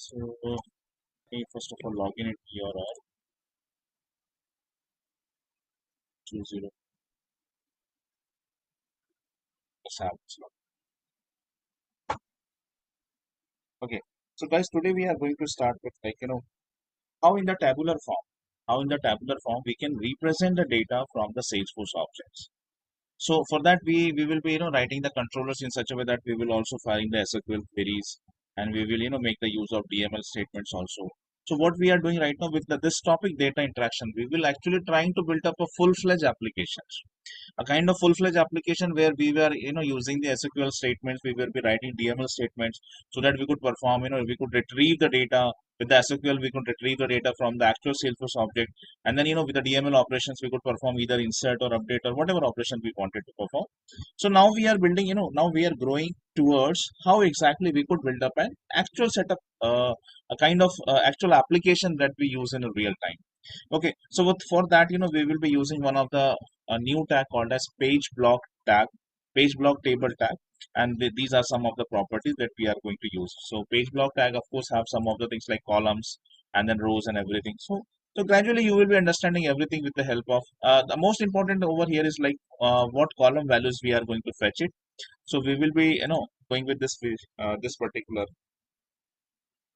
So let me first of all log in into your 20 establish log. Okay. So guys, today we are going to start with how in the tabular form, we can represent the data from the Salesforce objects. So for that we will be writing the controllers in such a way that we will also firing the SQL queries, and we will make the use of DML statements also. So what we are doing right now with this topic data interaction, we will actually trying to build up a full-fledged application, a kind of full-fledged application where we were using the SQL statements, we will be writing DML statements so that we could perform, we could retrieve the data with the SQL. We could retrieve the data from the actual Salesforce object, and then with the DML operations we could perform either insert or update or whatever operation we wanted to perform. So now we are building, now we are growing towards how exactly we could build up an actual setup, a kind of actual application that we use in a real time. Okay, so for that, we will be using one of the a new tag called as page block tag, page block table tag, and these are some of the properties that we are going to use. So page block tag, of course, have some of the things like columns and then rows and everything. So gradually you will be understanding everything with the help of the most important over here is like what column values we are going to fetch it. So we will be going with this particular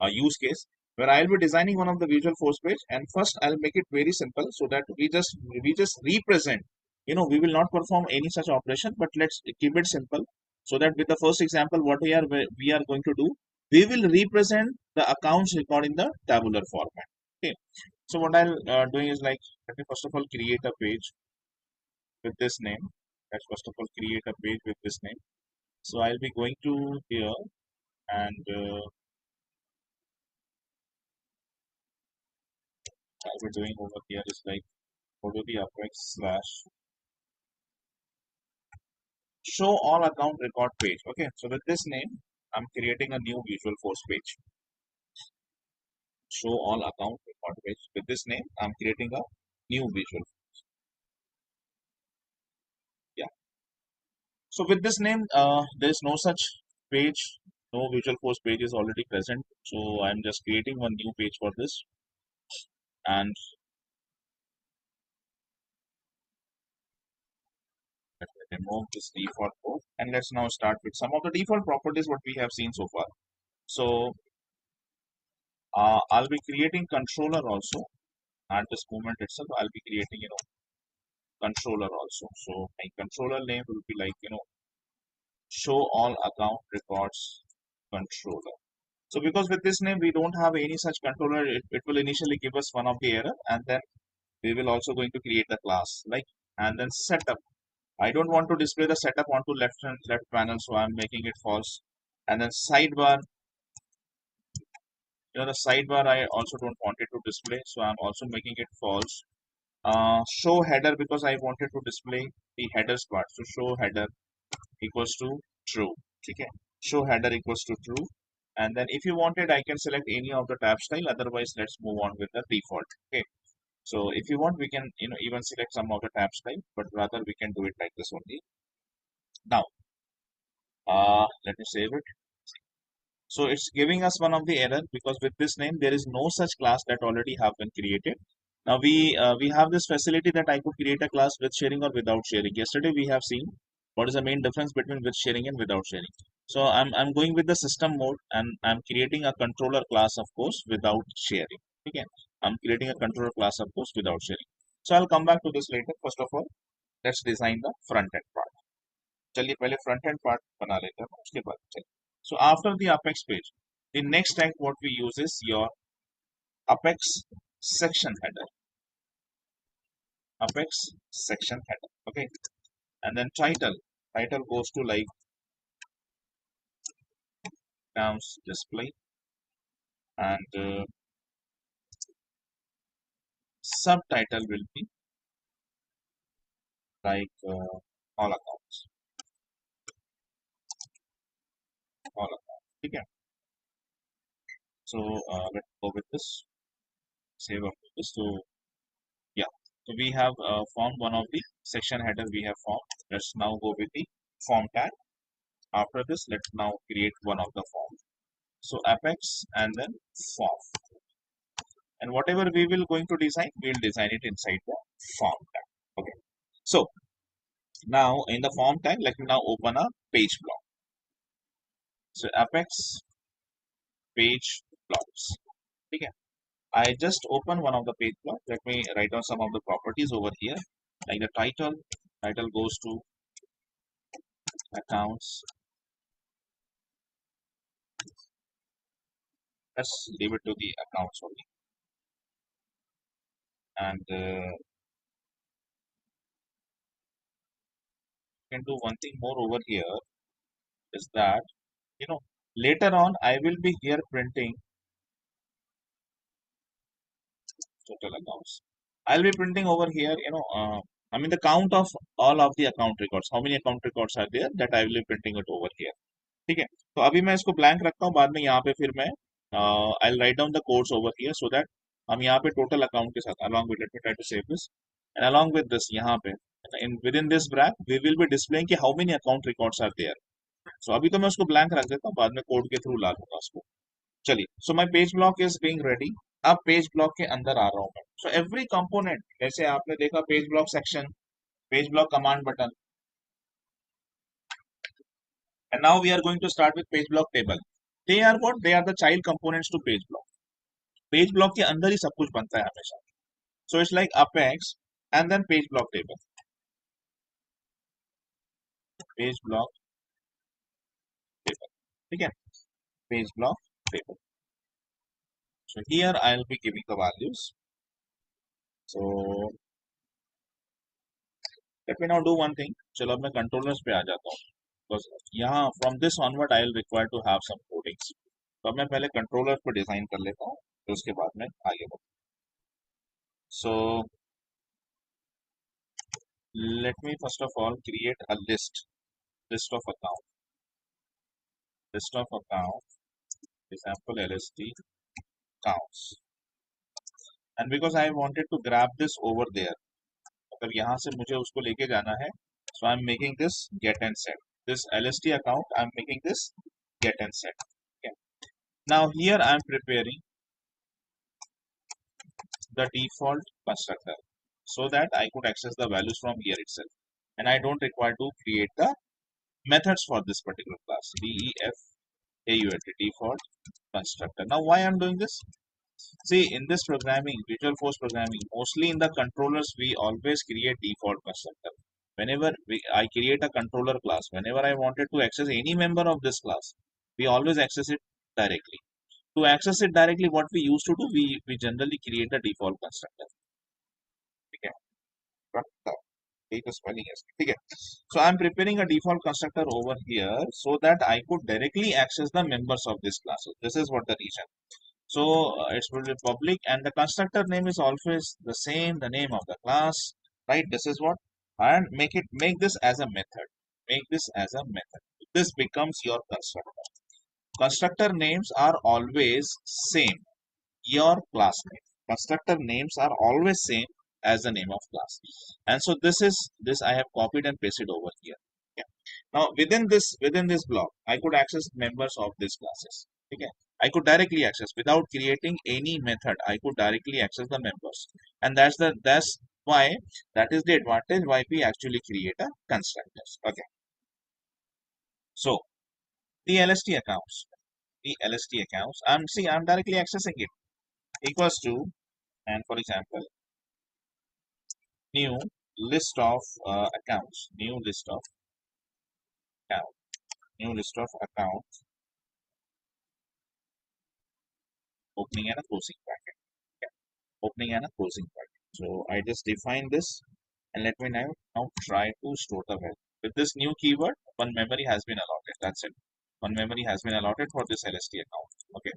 use case where I'll be designing one of the visual force page, and first I'll make it very simple so that we just represent. We will not perform any such operation, but let's keep it simple so that with the first example, what we are going to do, we will represent the accounts record in the tabular format. Okay. So what I'll doing is like, let me first of all create a page with this name. Let's first of all create a page with this name. So I'll be going to here and I'll be doing over here is like go to the apex slash show all account record page. Okay, so with this name, I'm creating a new visual force page. Show all account record page. With this name, I'm creating a new visual. Yeah. So with this name, there is no such page. No visual force page is already present. So I'm just creating one new page for this, and let me remove this default code. And let's now start with some of the default properties what we have seen so far. So I'll be creating controller also. At this moment itself, I'll be creating, controller also. So my controller name will be like, show all account records controller. So because with this name, we don't have any such controller, it will initially give us one of the error, and then we will also going to create the class like, and then setup. I don't want to display the setup onto left panel, so I'm making it false. And then sidebar, the sidebar I also don't want it to display, so I'm also making it false. Show header, because I wanted to display the headers part. So show header equals to true. Okay. Show header equals to true. And then if you wanted, I can select any of the tab style. Otherwise, let's move on with the default. Okay. So if you want, we can even select some of the tab style, but rather we can do it like this only. Now, let me save it. So it's giving us one of the error because with this name there is no such class that already have been created. Now we have this facility that I could create a class with sharing or without sharing. Yesterday we have seen what is the main difference between with sharing and without sharing. So I'm going with the system mode, and I'm creating a controller class, of course, without sharing. Again, I'm creating a controller class, of course, without sharing. So I'll come back to this later. First of all, let's design the front end part. चलिए पहले front end part बना लेते हैं, उसके बाद चलिए. So after the Apex page, the next tag what we use is your Apex section header. Apex section header. Okay. And then title. Title goes to like accounts display, and subtitle will be like all accounts. All accounts. Okay. So let's go with this. Save up this. So yeah. So we have formed one of the section header we have formed. Let's now go with the form tag. After this, let's now create one of the forms. So apex and then form, and whatever we will going to design, we'll design it inside the form tag. Okay. So now in the form tag, let me now open a page block. So apex page blocks. Okay. I just open one of the page block. Let me write down some of the properties over here, like the title. Title goes to accounts. Let's leave it to the accounts only. And can do one thing more over here, is that, you know, later on I will be here printing total accounts. I'll be printing over here, I mean the count of all of the account records. How many account records are there, that I will be printing it over here. ठीक है, तो अभी मैं इसको blank रखता हूँ, बाद में यहाँ पे फिर मैं I write down the codes over here so that हम यहाँ पे टोटल अकाउंट के साथ along with, let me try to save this, and along with this यहाँ पे in within this bracket we will be displaying कि how many account records are there. So अभी तो मैं उसको ब्लैंक रख देता हूँ, बाद में कोड के थ्रू ला दूंगा उसको. चलिए, so my page block is being ready. अब पेज ब्लॉक के अंदर आ रहा हूँ मैं. सो एवरी कंपोनेंट, जैसे आपने देखा page block section, page block command button, and now we are going to start with page block table. They are what? They are the child components to page block. Page block के अंदर ही सब कुछ बनता है हमेशा. So it's like apex and then page block table, page block table. ठीक है, page block table. So here I'll be giving the values. So let me now do one thing. चलो अब मैं कंट्रोलर्स पे आ जाता हूँ, because यहाँ from this onward I'll require to have some codings. तो अब मैं पहले कंट्रोलर पे डिजाइन कर लेता हूँ, तो उसके बाद में आगे बढ़ूँ. So let me first of all create a list of account, example LST counts, and because I wanted to grab this over there, अगर यहाँ से मुझे उसको लेके जाना है, so I'm making this get and set. This LST account, I'm making this get and set. Okay. Now here I'm preparing the default constructor so that I could access the values from here itself, and I don't require to create the methods for this particular class. DEFAULT, default constructor. Now why I'm doing this? See, in this programming, Visual Force programming, mostly in the controllers, we always create default constructor. Whenever I create a controller class, whenever I wanted to access any member of this class, we always access it directly. To access it directly, what we used to do, we generally create a default constructor. Okay. Okay. So I'm preparing a default constructor over here so that I could directly access the members of this class. So this is what the reason. So it will be public, and the constructor name is always the same, the name of the class, right? This is what, and make this as a method. Make this as a method. This becomes your constructor. Constructor names are always same. Your class name. Constructor names are always same as the name of class. And so this I have copied and pasted over here. Okay. Now within this block, I could access members of these classes. Okay. I could directly access without creating any method. I could directly access the members, and that's why, that is the advantage why we actually create a constructors. Okay. So the LST accounts, I'm directly accessing it, equals to, and for example, new list of accounts, new list of accounts, opening and a closing bracket. Okay. Opening and a closing bracket. So I just define this, and let me now try to store the value. With this new keyword, one memory has been allotted. That's it. One memory has been allotted for this LST account. Okay.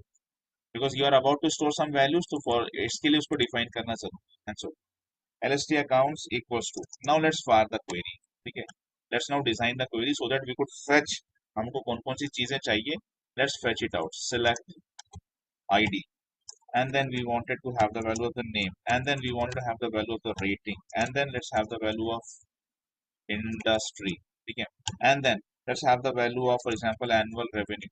Because you are about to store some values, to for इसके लिए उसको define करना जरूरी. And so LST accounts equals to. Now let's fire the query. ठीक है. Let's now design the query so that we could fetch हमको कौन कौन सी चीजें चाहिए. Let's fetch it out. Select ID, and then we wanted to have the value of the name, and then we wanted to have the value of the rating, and then let's have the value of industry. Okay. And then let's have the value of, for example, annual revenue,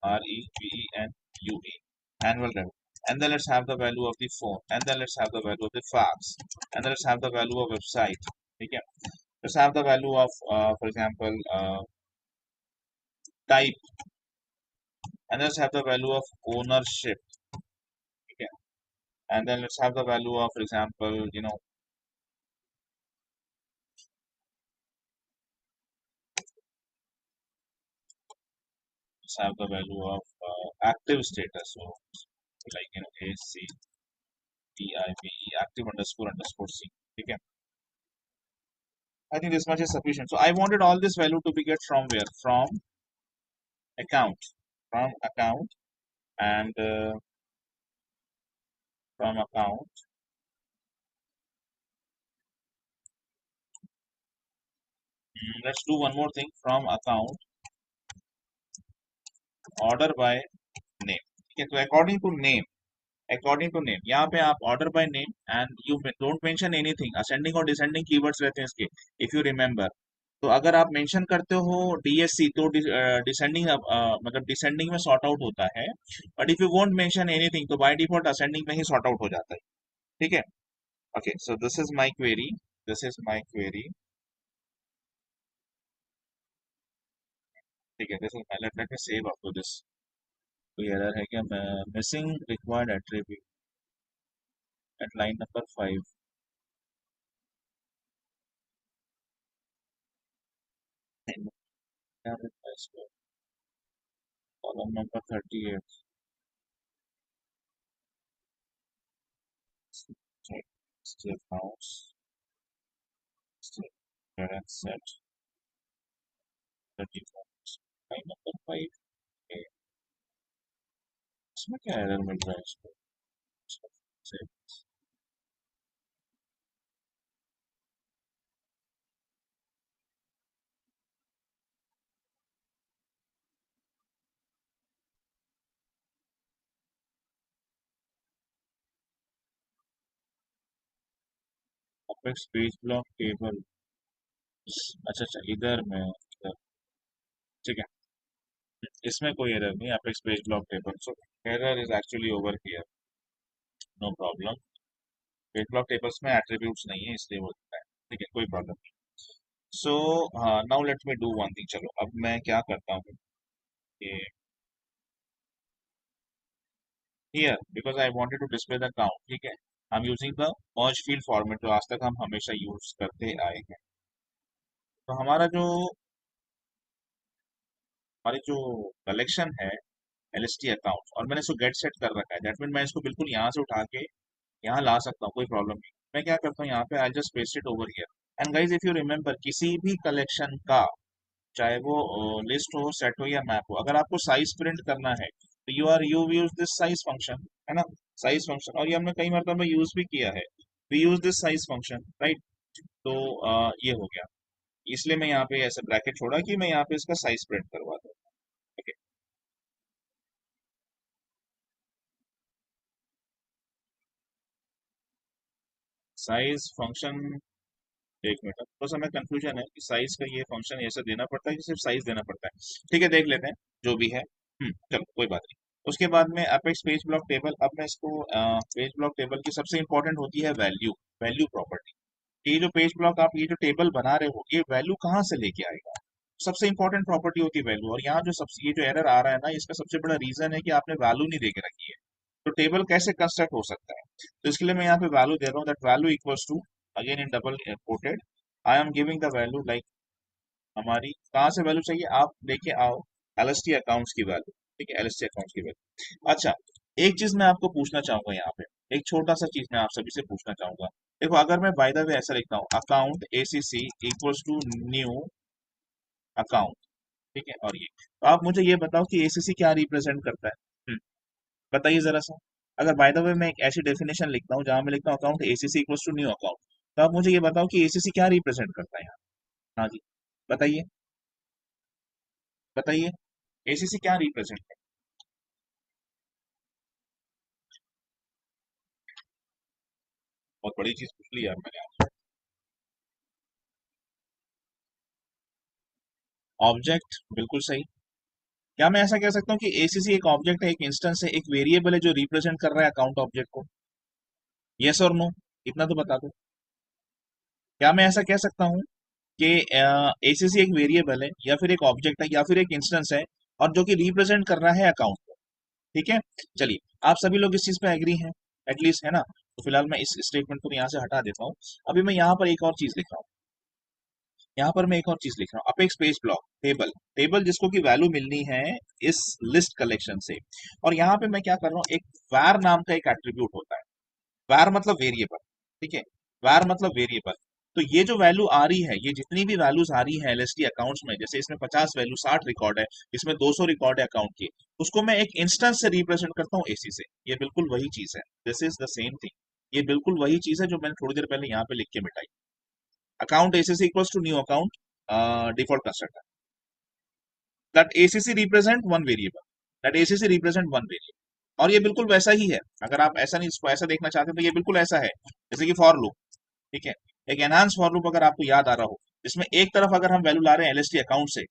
REVENUE, annual revenue. And then let's have the value of the phone, and then let's have the value of the fax, and then let's have the value of website. Okay, let's have the value of, for example, type, and let's have the value of ownership. Okay, and then let's have the value of, for example, let's have the value of active status. So, like ACTIVE, active underscore underscore C. Okay, I think this much is sufficient. So I wanted all this value to be get from where? Account, from account, and from account. Let's do one more thing, from account, order by name. Okay, so according to name, यहाँ पे आप order by name and you don't mention anything. Ascending और descending keywords रहते हैं इसके, if you remember. तो अगर आप मेंशन करते हो DSC तो डिसेंडिंग, मतलब डिसेंडिंग में सॉर्ट आउट होता है, but if you won't mention anything तो बाय डिफॉल्ट असेंडिंग में ही सॉर्ट आउट हो जाता है. ठीक है. Okay, so this is my query, this is my query. ठीक है, this is my, let me save up to this. कोई एरर है क्या? Missing required attribute at line number 5. Column number 38. Step mouse, step and set 34. line number 5. Okay. इसमें क्या error मिल रहा है इसको? Save. Apex page block table. अच्छा अच्छा, इधर में इधर. ठीक है, इसमें कोई एरर नहीं. Apex page block table, so error is actually over here. No problem. Page block tables में एट्रीब्यूट्स नहीं है इसलिए होता है. ठीक है, कोई प्रॉब्लम नहीं. So now let me do one thing. चलो अब मैं क्या करता हूँ कि here, because I wanted to display the count. ठीक है, I am using the merge field format जो आज तक हम हमेशा यूज करते आए हैं. तो हमारी जो कलेक्शन है LST अकाउंट, और मैंने इसको गेट सेट कर रखा है, दैट मीन मैं इसको बिल्कुल यहाँ से उठा के यहाँ ला सकता हूँ, कोई प्रॉब्लम नहीं. मैं क्या करता हूँ, यहाँ पे I just paste it over here. And guys if you remember, किसी भी कलेक्शन का, चाहे वो लिस्ट हो, सेट हो या मैप हो, अगर आपको साइज प्रिंट करना है तो you use this size function, है ना. साइज फंक्शन, और ये हमने कई मरतबा यूज भी किया है. We use this size function, right. तो ये हो गया. इसलिए मैं यहाँ पे ऐसे ब्रैकेट छोड़ा कि मैं यहाँ पे इसका साइज प्रिंट करवा दूँ. Okay, size function. एक मिनट, थोड़ा सा मैं कंफ्यूजन है कि साइज का ये फंक्शन ऐसे देना पड़ता है कि सिर्फ साइज देना पड़ता है. ठीक है, देख लेते हैं जो भी है. चलो कोई बात नहीं. उसके बाद में अपेक्स पेज ब्लॉक टेबल. अब मैं इसको पेज ब्लॉक टेबल की सबसे इंपॉर्टेंट होती है वैल्यू, वैल्यू प्रॉपर्टी. ये जो पेज ब्लॉक आप ये जो टेबल बना रहे हो, ये वैल्यू कहाँ से लेके आएगा? सबसे इंपॉर्टेंट प्रॉपर्टी होती है वैल्यू. और यहाँ जो सबसे ये जो एरर आ रहा है ना, इसका सबसे बड़ा रीजन है कि आपने वैल्यू नहीं देके रखी है. तो टेबल कैसे कंस्ट्रक्ट हो सकता है? तो इसके लिए मैं यहाँ पे वैल्यू दे रहा हूँ, that value equals to, again in double quoted, I am giving the value like, हमारी कहाँ से वैल्यू चाहिए आप लेके आओ, LST अकाउंट्स की वैल्यू. ठीक है, LST अकाउंट्स की वैल्यू. अच्छा, एक चीज मैं आपको पूछना चाहूंगा यहाँ पे, एक छोटा सा चीज मैं आप सभी से पूछना चाहूंगा. देखो, अगर मैं बाय द वे ऐसा लिखता हूँ, account ACC equals to new account. ठीक है, और ये, तो आप मुझे ये बताओ कि ACC क्या रिप्रेजेंट करता है? बताइए जरा सा. अगर बाय द वे मैं एक ऐसी डेफिनेशन लिखता हूँ जहां मैं लिखता हूँ account ACC equals to new account, तो आप मुझे ये बताओ कि ACC क्या रिप्रेजेंट करता है यहाँ? हाँ जी, बताइए, बताइए, ACC क्या रिप्रेजेंट करता है? बहुत बड़ी चीज पूछ ली यार मैंने आपसे. ऑब्जेक्ट, बिल्कुल सही. क्या मैं ऐसा कह सकता हूँ कि एसीसी एक ऑब्जेक्ट है, एक इंस्टेंस है, एक वेरिएबल है जो रिप्रेजेंट कर रहा है अकाउंट ऑब्जेक्ट को? यस और नो, इतना तो बता दो। क्या मैं ऐसा कह सकता हूँ कि एसीसी एक वेरिएबल है या फिर एक ऑब्जेक्ट है या फिर एक इंस्टेंस है और जो कि रिप्रेजेंट कर रहा है अकाउंट को? ठीक है, चलिए, आप सभी लोग इस चीज पे एग्री हैं एटलीस्ट, है ना? तो फिलहाल मैं इस स्टेटमेंट को यहाँ से हटा देता हूँ। अभी मैं यहाँ पर एक और चीज लिख रहा हूँ, यहाँ पर मैं एक और चीज लिख रहा हूँ, apex page block table, table जिसको कि वैल्यू मिलनी है इस लिस्ट कलेक्शन से। और यहाँ पे मैं क्या कर रहा हूँ, एक var नाम का एक एट्रीब्यूट होता है। var मतलब वेरिएबल, ठीक है, var मतलब वेरिएबल। तो ये जो वैल्यू आ रही है, ये जितनी भी वैल्यूज आ रही है एलएसटी अकाउंट्स में, जैसे इसमें 50 वैल्यू 60 रिकॉर्ड है, इसमें 200 रिकॉर्ड है अकाउंट की, उसको मैं एक इंस्टेंस से रिप्रेजेंट करता हूँ एसी से। ये बिल्कुल वही चीज है, this is the same thing. ये बिल्कुल वही चीज है जो मैंने थोड़ी देर पहले यहाँ पे लिख के मिटाई। Account A C C equals to new account default constructor, that ACC represent one variable, that ACC represent one variable। और ये बिल्कुल वैसा ही है, अगर आप ऐसा नहीं, इसको ऐसा देखना चाहते तो ये बिल्कुल ऐसा है जैसे कि फॉर लूप, ठीक है, एक एनहांस फॉर लूप अगर आपको याद आ रहा हो, जिसमें एक तरफ अगर हम वैल्यू ला रहे हैं एलएसटी अकाउंट से,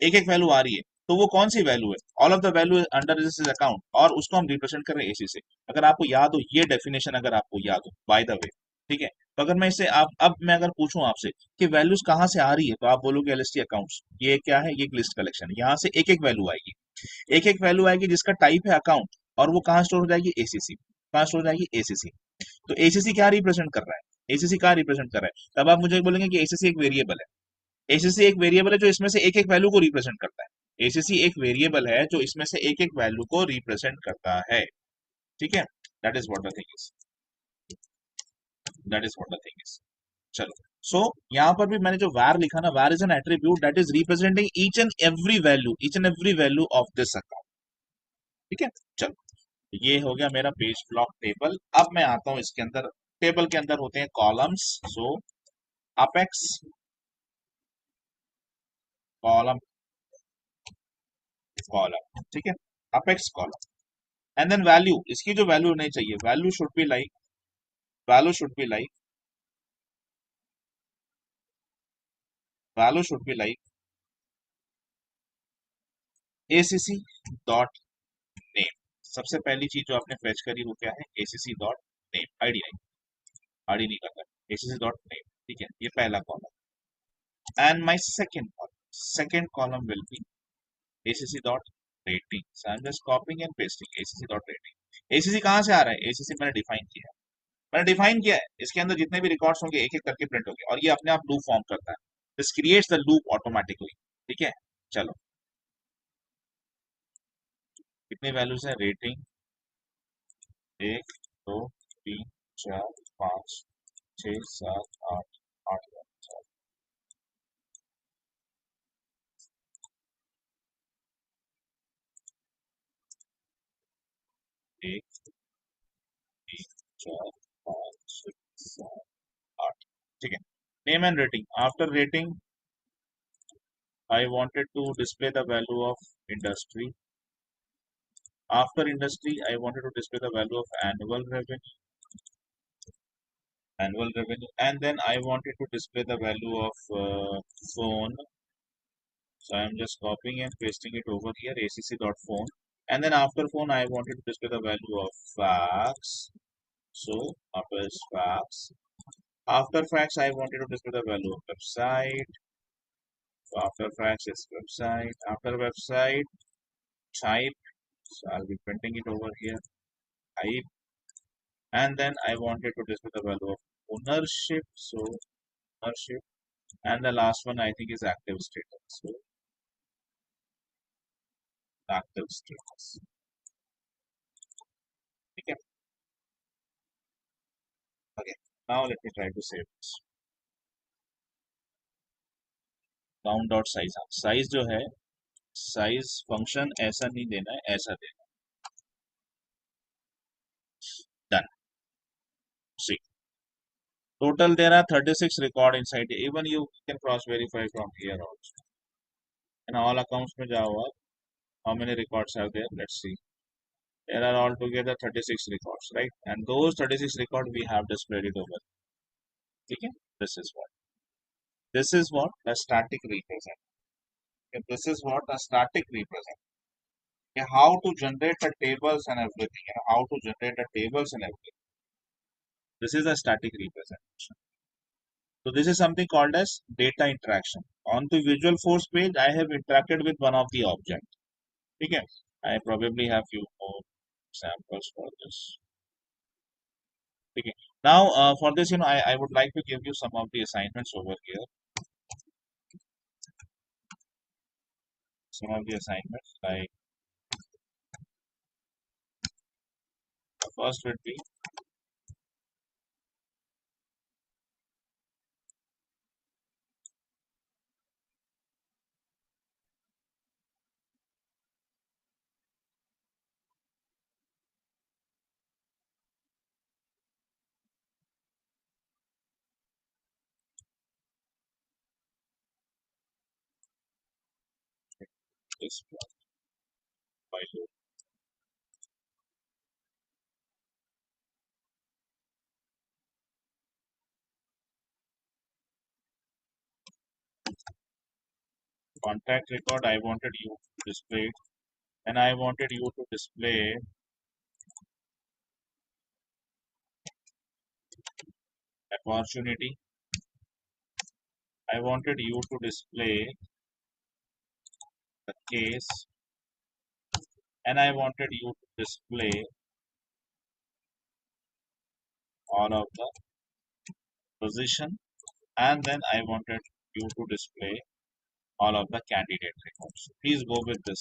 एक एक वैल्यू आ रही है, तो वो कौन सी वैल्यू है? All of the value under this account, और उसको हम रिप्रेजेंट कर रहे हैं एसी से। अगर आपको याद हो ये डेफिनेशन, अगर आपको याद हो बाय द वे, ठीक है, तो अगर मैं इसे आप अब मैं अगर पूछूं आपसे कि वैल्यूज कहाँ से आ रही है, तो आप बोलोगे एलएसटी अकाउंट्स। ये क्या है? ये एक लिस्ट कलेक्शन है, यहाँ से एक एक वैल्यू आएगी, एक एक वैल्यू आएगी जिसका टाइप है अकाउंट, और वो कहाँ स्टोर हो जाएगी? एसीसी। कहाँ स्टोर हो जाएगी? एसीसी। तो एसीसी क्या रिप्रेजेंट कर रहा है? एसीसी क्या रिप्रेजेंट कर रहा है? तब आप मुझे बोलेंगे कि एसीसी एक वेरिएबल है। एसीसी एक वेरिएबल है जो इसमें से एक एक वैल्यू को रिप्रेजेंट करता है। एसीसी एक वेरिएबल है जो इसमें से एक एक वैल्यू को रिप्रेजेंट करता है, ठीक है। That is what the thing is, that is what the thing is. चलो, सो यहाँ पर भी मैंने जो var लिखा ना, var is an attribute that is representing each and every value of this account, ठीक है। चलो, ये हो गया मेरा पेज ब्लॉक टेबल। अब मैं आता हूं इसके अंदर, टेबल के अंदर होते हैं columns. So apex column, column, ठीक है, apex column, and then value. इसकी जो वैल्यू नहीं चाहिए, value should be like, value should be like, value should be like A C C dot name. सबसे पहली चीज जो आपने फेच करी वो क्या है? एसीसी डॉट नेम, आईडी नहीं, आईडी नहीं करता, एसीसी डॉट नेम, ठीक है, ये पहला column. And my second column will be acc dot rating, so I'm just copying and pasting acc dot rating। acc कहाँ से आ रहा है? acc मैंने डिफाइन किया है, मैंने डिफाइन किया है, इसके अंदर जितने भी रिकॉर्ड्स होंगे एक एक करके प्रिंट होंगे, और ये अपने आप लूप फॉर्म करता है, this creates the loop automatically, ठीक है। चलो, कितनी वैल्यूज है? रेटिंग 1 2 3 4 5 6 7 8 8 1 2 3 4 5 6 7 8, ठीक है। Name and rating, after rating I wanted to display the value of industry. After industry, I wanted to display the value of annual revenue, and then I wanted to display the value of phone. So I'm just copying and pasting it over here, acc.phone. And then after phone, I wanted to display the value of fax. So after is fax. After fax, I wanted to display the value of website. So after fax is website. After website, type. So I'll be printing it over here. Type. And then I wanted to display the value of ownership. So ownership. And the last one I think is active status. So active status. Okay. Okay. Now let me try to save this. Count dot size. Size जो है, size function ऐसा नहीं देना है, ऐसा देना है। Done. See. Total there are 36 record inside. Even you can cross verify from here also. And all accounts में जाओ आप. How many records are there? Let's see. There are altogether 36 records, right? And those 36 records we have displayed it over. Okay? This is what. This is what a static represent. Okay? This is what a static represent. how to generate the tables and everything, how to generate the tables and everything. This is a static representation. So this is something called as data interaction. On the visual force page, I have interacted with one of the objects. Okay, I probably have few more samples for this. Okay. Now, for this, I would like to give you some of the assignments over here. Some of the assignments, like the first would be this file load. Contact record, I wanted you to display it, and I wanted you to display opportunity. I wanted you to display the case, and I wanted you to display all of the position, and then I wanted you to display all of the candidate records. Please go with this.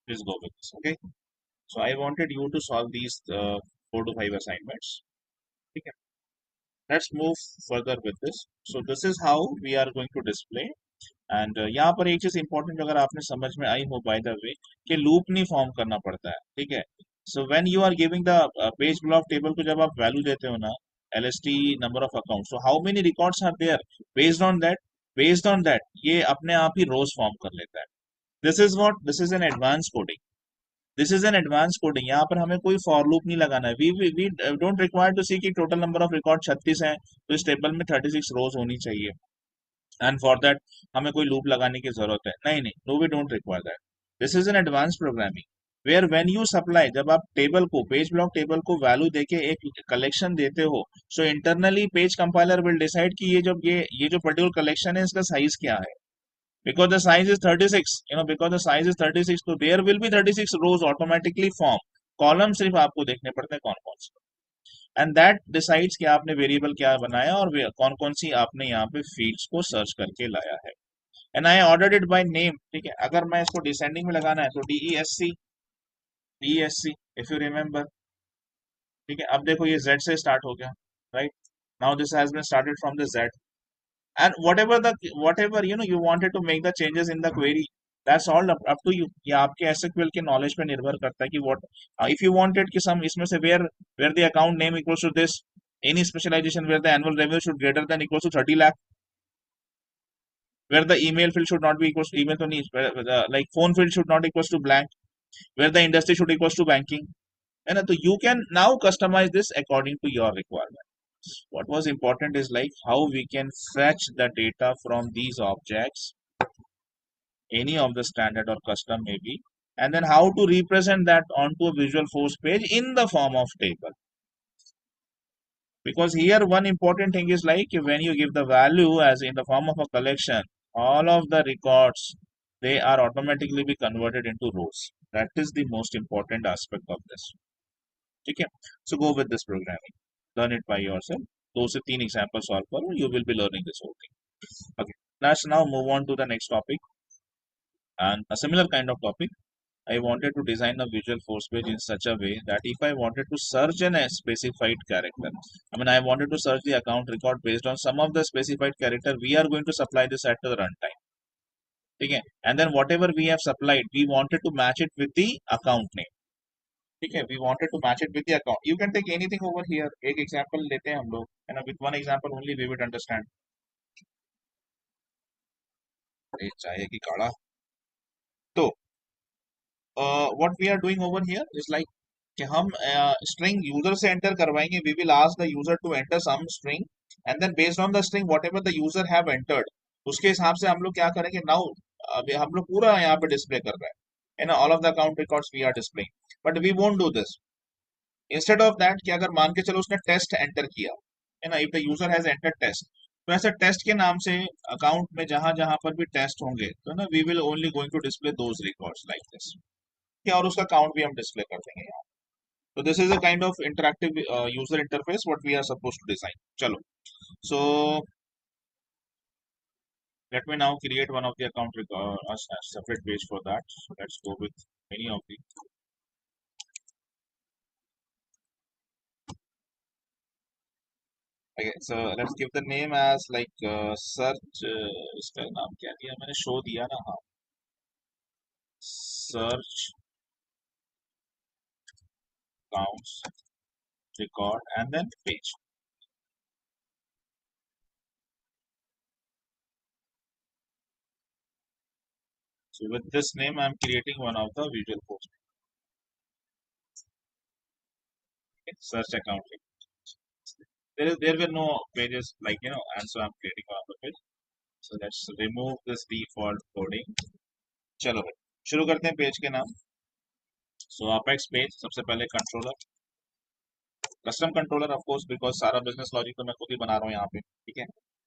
Please go with this. Okay. So I wanted you to solve these 4 to 5 assignments. Okay. Let's move further with this. So this is how we are going to display. And यहाँ पर एक चीज important अगर आपने समझ में आई हो by the way कि लूप नहीं फॉर्म करना पड़ता है, ठीक है. So when you are giving the page block table को जब आप वैल्यू देते हो ना, L S T number of account, so how many records are there, based on that ये अपने आप ही रोज फॉर्म कर लेता है. This is an advance coding. This is an advance coding. यहाँ पर हमें कोई फॉर लूप नहीं लगाना है. We don't require to see कि टोटल नंबर ऑफ रिकॉर्ड 36 है तो इस टेबल में 36 रोज होनी चाहिए, एंड फॉर दैट हमें कोई लूप लगाने की जरूरत है नहीं. No, we don't require that. This is an advance programming where when you supply, जब आप टेबल को, पेज ब्लॉक टेबल को वैल्यू देके एक कलेक्शन देते हो, so internally page compiler will decide कि ये जो पर्टिकुलर कलेक्शन है इसका साइज क्या है. because the size is 36, because the size is 36, so there will be 36 rows automatically form. Column सिर्फ आपको देखने पड़ते हैं कौन कौन से, एंड दैट डिसाइड्स कि आपने वेरिएबल क्या बनाया और कौन कौन सी आपने यहाँ पे फील्ड्स को सर्च करके लाया है. And I ordered it by name. ठीक है, अगर मैं इसको डिसेंडिंग में लगाना है तो DESC इफ यू रिमेम्बर. ठीक है, अब देखो ये Z से स्टार्ट हो गया, राइट. Now this has been started from the Z, and whatever you wanted to make the changes in the query, that's all up to you. ये आपके SQL के नॉलेज पे निर्भर करता है कि what if you wanted कि some इसमें से where the account name equals to this, any specialization where the annual revenue should greater than equals to 30 lakh, where the email field should not be equals to email तो नहीं, like phone field should not equals to blank, where the industry should equals to banking, है ना. तो you can now customize this according to your requirement. What was important is like how we can fetch the data from these objects, any of the standard or custom maybe, and then how to represent that onto a visual force page in the form of table. Because here one important thing is like when you give the value as in the form of a collection, all of the records, they are automatically be converted into rows. That is the most important aspect of this. Okay, so go with this programming, learn it by yourself. 2 से 3 examples solve करो, you will be learning this whole thing. Okay, let's now move on to the next topic, and a similar kind of topic. I wanted to design a visual force page in such a way that if I wanted to search a specified character, I wanted to search the account record based on some of the specified character, we are going to supply this at the runtime. Okay, and then whatever we have supplied, we wanted to match it with the account name. Okay, we wanted to match it with the account. You can take anything over here. एक example लेते हैं हम लोग, and with one example only we would understand. चाय की काढ़ा. तो what we are doing over here is like कि हम string user से enter करवाएंगे. We will ask the user to enter some string, and then based on the string whatever the user have entered, उसके हिसाब से हम लोग क्या करेंगे. Now अभी हम लोग पूरा यहाँ पे डिस्प्ले कर रहे हैं ना, all of the account records we are displaying, but we won't do this. Instead of that कि अगर मान के चलो उसने टेस्ट एंटर किया है ना, if the user has enter test, तो ऐसे टेस्ट के नाम से अकाउंट में जहां जहां पर भी टेस्ट होंगे तो ना we will only going to display those records like this, और उसका काउंट भी हम डिस्प्ले कर देंगे यहाँ। तो this is a kind of interactive user interface what we are suppose to design. चलो, so let me now create one of the account a separate page for that. So let's go with any of the. Okay, so let's give the name as like search. इसका नाम क्या दिया मैंने, show दिया ना, हाँ, search counts record and then page. So with this name, I'm creating one of the visual force. Okay, search account. There were no pages like and so I'm creating one of the page. So let's remove this default coding. चलो भाई, शुरू करते हैं page के नाम। सो Apex page, सबसे पहले controller, custom controller of course, because सारा बिजनेस लॉजिक तो मैं खुद ही बना रहा हूँ यहाँ पे, ठीक है।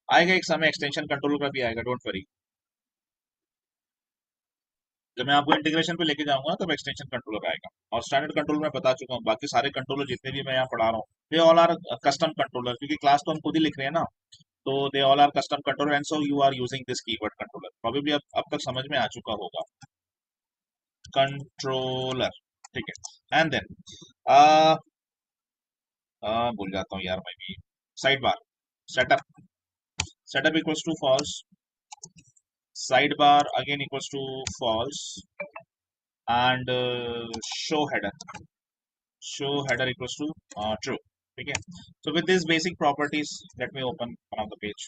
आएगा एक समय एक्सटेंशन कंट्रोलर का भी आएगा, डोंट वरी। जब मैं आपको इंटीग्रेशन पे लेके जाऊंगा तब एक्सटेंशन कंट्रोलर आएगा, और स्टैंडर्ड कंट्रोलर मैं बता चुका हूँ। बाकी सारे कंट्रोलर जितने भी मैं यहाँ पढ़ा रहा हूँ, they all are custom controller, क्योंकि क्लास तो हम खुद ही लिख रहे हैं ना, तो they all are custom controller, and so you are using this keyword controller, probably अब तक समझ में आ चुका होगा। कंट्रोलर, ठीक है। एंड देन भूल जाता हूँ यार मैं भी, side bar, setup, setup equals to false, sidebar again equals to false, and show header equals to true, okay. So with these basic properties, let me open one of the page.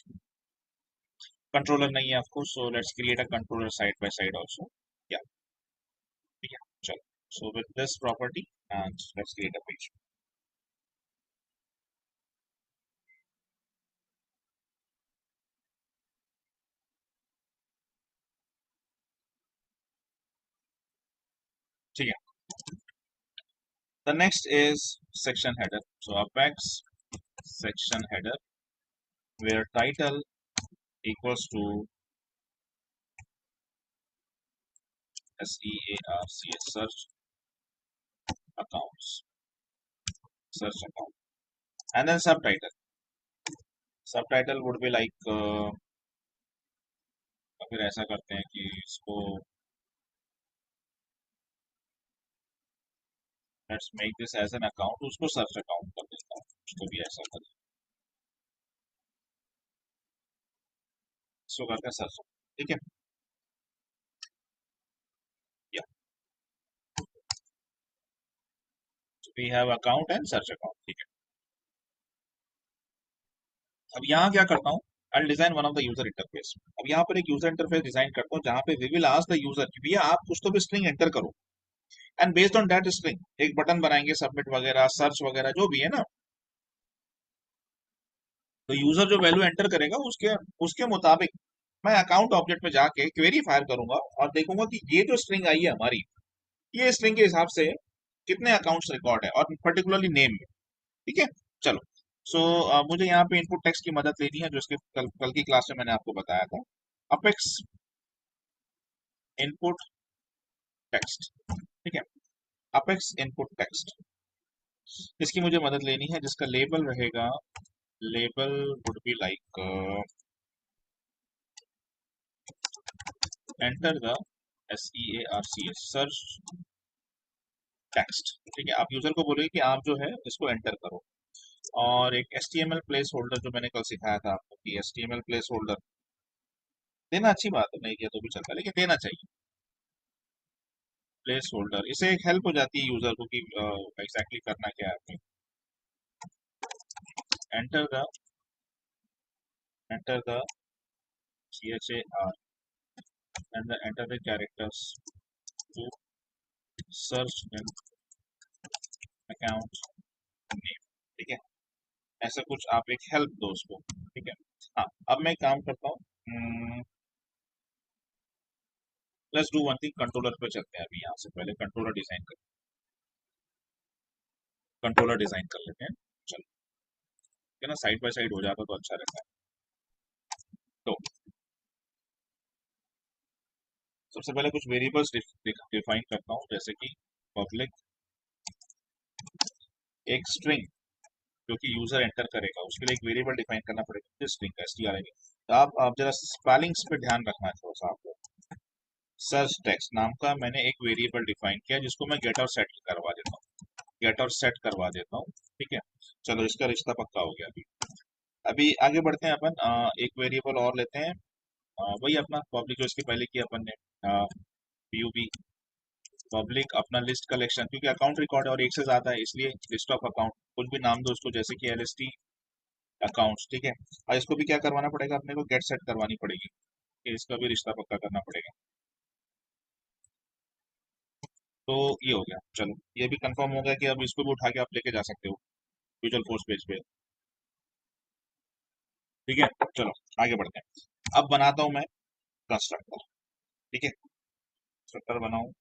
Controller nahi hai of course, so let's create a controller side by side also, yeah, yeah, chalo. So with this property, and let's create a page. ठीक है, the next is section header. So apex section header, where title equals to SEARCS, accounts, search account, and then subtitle would be like फिर ऐसा करते हैं कि इसको let's make this as an account, उसको search account कर देता हूँ, उसको भी ऐसा कर, इसको करते हैं सर्च, ठीक है, या we have account and search account, ठीक है। अब यहाँ क्या करता हूँ, I design one of the user interface. अब यहाँ पर एक यूजर इंटरफेस डिजाइन करता हूँ जहाँ पे we will ask the user कि भैया आप कुछ तो भी स्ट्रिंग एंटर करो, and based on that string एक बटन बनाएंगे, सबमिट वगैरह, सर्च वगैरह जो भी है ना, तो यूजर जो वैल्यू एंटर करेगा उसके उसके मुताबिक मैं अकाउंट ऑब्जेक्ट में जाके क्वेरी फायर करूंगा और देखूंगा कि ये जो स्ट्रिंग आई है हमारी, ये स्ट्रिंग के हिसाब से कितने अकाउंट्स रिकॉर्ड है, और पर्टिकुलरली नेम में, ठीक है। चलो, सो मुझे यहाँ पे इनपुट टेक्स्ट की मदद लेनी है, जो इसके कल की क्लास में मैंने आपको बताया था, अपेक्स इनपुट टेक्स्ट, ठीक है, अपेक्स इनपुट टेक्स्ट, इसकी मुझे मदद लेनी है, जिसका लेबल रहेगा, label would be like enter the SEARCS search text, ठीक है। आप यूजर को बोलोगे कि आप जो है इसको एंटर करो, और एक HTML प्लेस होल्डर जो मैंने कल सिखाया था आपको कि HTML प्लेस होल्डर देना अच्छी बात है, नहीं दिया तो भी चलता है, लेकिन देना चाहिए प्लेस होल्डर, इससे एक हेल्प हो जाती है यूजर को कि एग्जैक्टली करना क्या है आपने। Enter the enter the CHAR and the enter the characters to search in account name, ठीक है। ऐसा कुछ आप एक हेल्प दो उसको, ठीक है। हाँ, अब मैं काम करता हूँ, let's do one thing, controller पे चलते हैं अभी, यहाँ से पहले कंट्रोलर डिजाइन कर लेते हैं। चलो, है ना, साइड बाय साइड हो जाता तो अच्छा रहता है। तो सबसे पहले कुछ वेरिएबल्स डिफाइन करता हूँ, जैसे कि पब्लिक एक स्ट्रिंग जो कि यूजर एंटर करेगा, उसके लिए एक वेरिएबल डिफाइन करना पड़ेगा, स्ट्रिंग का string। तो आप जरा स्पेलिंग्स पे ध्यान रखना है थोड़ा सा आपको। सर्च टेक्स्ट नाम का मैंने एक वेरिएबल डिफाइन किया, जिसको मैं गेट और सेट करवा देता हूँ, गेट और सेट करवा देता हूँ। ठीक है, चलो इसका रिश्ता पक्का हो गया। अभी अभी आगे बढ़ते हैं अपन, एक वेरिएबल और लेते हैं, वही अपना पब्लिक जो इसके पहले किया अपन ने, पीयूबी पब्लिक अपना लिस्ट कलेक्शन, क्योंकि अकाउंट रिकॉर्ड है और एक से ज्यादा है, इसलिए लिस्ट ऑफ अकाउंट कुछ भी नाम दो उसको, जैसे कि एलएसटी अकाउंट्स। ठीक है, और इसको भी क्या करवाना पड़ेगा अपने को, गेट सेट करवानी पड़ेगी, इसका भी रिश्ता पक्का करना पड़ेगा। तो ये हो गया, चलो ये भी कंफर्म हो गया कि अब इसको भी उठा के आप लेके जा सकते हो विजुअल फोर्स पेज पे। ठीक है, चलो आगे बढ़ते हैं। अब बनाता हूं मैं कंस्ट्रक्टर। ठीक है, कंस्ट्रक्टर बनाऊं,